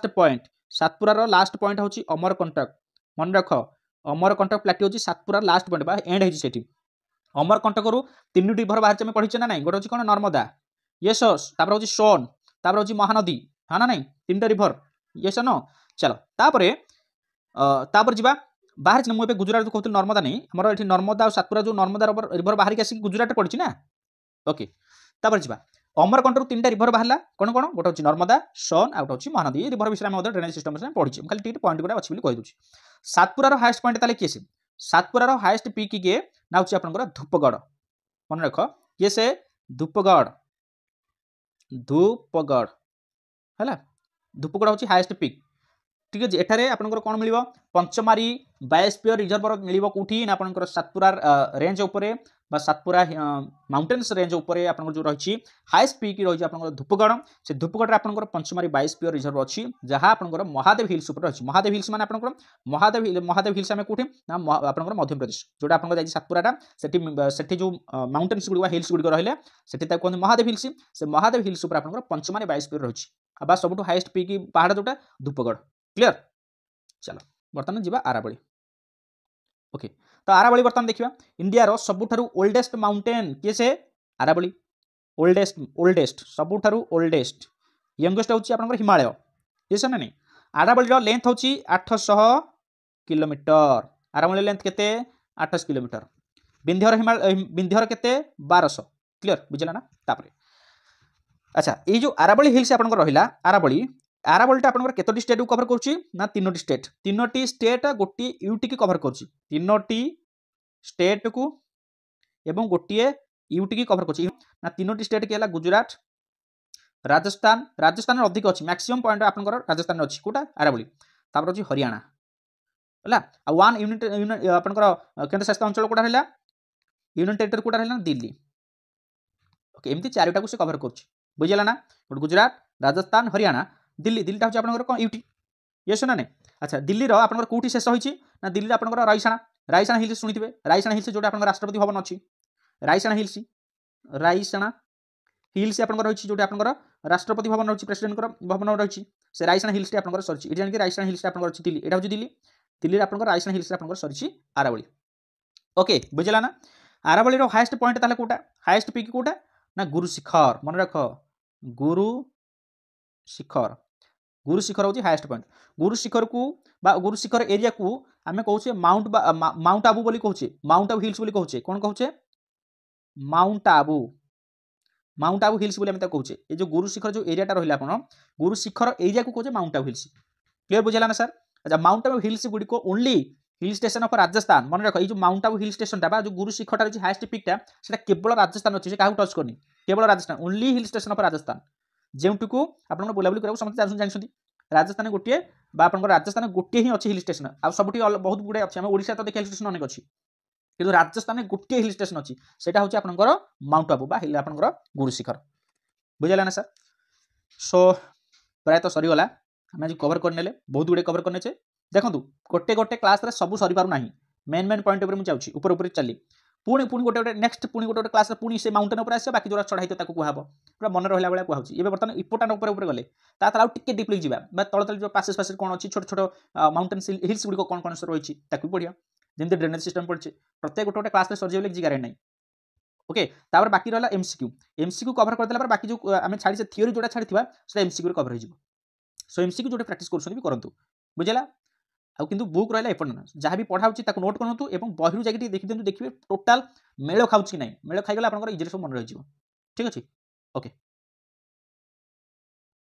पॉइंट सातपुरार लास्ट पॉइंट हूँ अमरकंटक मन रख अमरकंटक प्लाट्यू हूँ सातपुरार लास्ट पॉइंट बा एंड होती अमरकंटक 3 रिभर बाहर आम पढ़े ना ना गोटे हूँ कौन नर्मदा ये तापर हूँ सोन तापर होची महानदी हाँ ना नहीं तीनटा रिवर यस नो चलो तापर जीवा बाहर चिना मुझे गुजरात कहते नर्मदा नहीं आमर ये नर्मदा और सातपुरा जो नर्मदा रिवर बाहर आसिक गुजरात पड़ी ना ओके तापर जीवा अमरकंटरू तीनटा रिवर बाहर कौन कौन गोटे हूँ नर्मदा सन आउट हूँ महानदी रिवर विषय में ड्रेनेज सिस्टम पढ़ी खाली टी पॉइंट गुड़ा अच्छी कहीदे सातपुरार हाएस्ट पॉइंट ताले किए से सातपुरार हाएस्ट पिक किए ना हूँ आपंकर धूपगढ़ मन रख किए से धूपगढ़ है धूपगढ़ हूँ हाएस्ट पिक ठीक है एठारे आपंकर कौन मिल पंचमारी बायोस्फीयर रिजर्वर मिल कौटी ना आपंकर सातपुरार रेंज उपरे सातपुरा माउंटेन्स रेंज उपरे आपंकर जो रही हाएस्ट पीक रही आपंकर धूपगढ़ से धूपगढ़ आपंकर पंचमारी बायोस्फीयर रिजर्व अच्छी जहाँ आपंकर महादेव हिल्स उपर रही महादेव हिल्स माने आपंकर महादेव हिल्स आम कौटी ना आपंकर मध्य प्रदेश जोटा आपंकर जाइए सातपुराटा सेठी जो माउंटेन्स गुड़ हिल्स गुड़ रही से कहते महादेव हिल्स से महादेव हिल्स उपर आपंकर पंचमारी बायोस्फीयर रही बा सब हाएस्ट पीक पहाड़ जोटा धूपगढ़ क्लियर चलो बर्तमान जी आरावली ओके तो आरावली बर्तमान देखिए इंडिया रो सबुठारु ओल्डेस्ट माउंटेन किए से आरावली ओल्डेस्ट सबुठारु ओल्डेस्ट यंगेस्ट होची आपनकर हिमालय ये से नहीं आरावली रो लेंथ होची 800 किलोमीटर आरावली लेंथ केते 800 किलोमीटर विंध्यर केते 1200 क्लियर बुझला ना तापरे अच्छा ये जो आरावली हिल्स आपनकर रहिला आरावलीटा आपनकर केतोटी स्टेट को कवर करछि ना तीनोटी स्टेट गोटी यूटी की कवर करछि तीनोटी स्टेट को एवं गोटे यूटी की कवर करछि ना तीनोटी स्टेट के गुजरात राजस्थान अधिक अच्छी मैक्सिमम पॉइंट आपनकर राजस्थान अच्छी कोटा आरावली तापर अछि हरियाणा हला आ वन यूनिट आपनकर केंद्र शासित अंचल कोटा रहला यूनियन टेरिटरी कोटा रहला दिल्ली ओके एमती चारिटा को से कवर करछि बुझला ना गुजरात राजस्थान हरियाणा दिल्लीटा हूँ आपंकर यूटी ये सुना नहीं अच्छा दिल्ली आपंकर कौटी शेष होती ना दिल्ली आपंकर रायसाणा हिल्स शुणी रायसाणा हिल्स जोटा आपंकर राष्ट्रपति भवन अच्छी रायसाणा हिल्स आपंकर रही जो आपंकर राष्ट्रपति भवन रही प्रेसिडेंट भवन रही से रायसाणा हिल्स आपंकर सरी ये जानिए रायसाणा हिल्स आपंकर अच्छी दिल्ली यहाँ हूँ दिल्ली आपंकर रायसाणा हिल्स आपंकर सरी आरावली ओके बुझला ना आरावली हाएस्ट पॉइंट ताले कोटा हाएस्ट पिक कोटा ना गुरु शिखर मन रख गुरु शिखर हूँ हाएस्ट पॉइंट गुरु शिखर को गुरु शिखर एरिया को आम कहे माउंट आबू बोली कहे माउंट आबू हिल्स बोली कहे कौन कहे माउंट आबू हिल्स बोली कहे ये जो गुरु शिखर जो एरियाटा रहा आप गुरु शिखर एरिया को कहे माउंट आबू हिल्स क्लियर बुझेगा ना सर अच्छा माउंट आबू हिल्स गुड़िक only hill station of Rajasthan मन रख जो माउंट आबू हिल स्टेशन जो गुरु शिखर रही हाएस्ट पिकटा से केवल राजस्थान अच्छी क्या टच करनी केवल Rajasthan only hill station of Rajasthan जो आप बुलाबुली करा समस्त जानते राजस्थान गोटे राजस्थान गोटे ही अच्छी हिल स्टेशन आ सब बहुत गुड़े अच्छे आम ओडिशा तो देखिए हिल स्टेशन अनेक अच्छी कि राजस्थान गोटे हिल स्टेशन अच्छी से हूँ माउंट आबू आपंकर गुरु शिखर बुझेगा ना सर सो प्रायतः सरीगला आम आज कवर करने बहुत गुड़े कवर करने देखो गोटे गोटे क्लास सब सरी पार ना मेन पॉइंट मुझे जाऊँगी ऊपर चली पुणी गोटे नेक्स्ट पुणी गोटे क्लास पुणी से माउंटेन उपर आस बाकी जो चढ़ाई कहब पूरा मन रहा भाई कहूँ ये बर्तमान इम्पोर्टाट उपर गले आउ टे डीपली जावा तल तल जो पासेस पासेस कौन अच्छी छोट छोट माउंटेन हिल्स गुड़िक कौन कौन रही है पढ़िया जमी ड्रेनेज सिस्टम पड़े प्रत्येक गोटे गोटे क्लास सर जिगारे ना ओके तापर बाकी रहा एमसीक्यू कवर करदेला बाकी जो आम छाड़ी से थियोरी जोटा छाड़ी से एमसीक्यू कवर हो सो एमसीक्यू जो प्राक्ट कर बुझेगा आउ किंतु बुक रहा एपर्तन जहाँ भी पढ़ा नोट करूँ और बही जाकि देखी दिखाँ देखिए टोटाल मेल खाऊँ कि ना मेल खाईगले आप इजिली सब मन रही ठीक अच्छे ओके।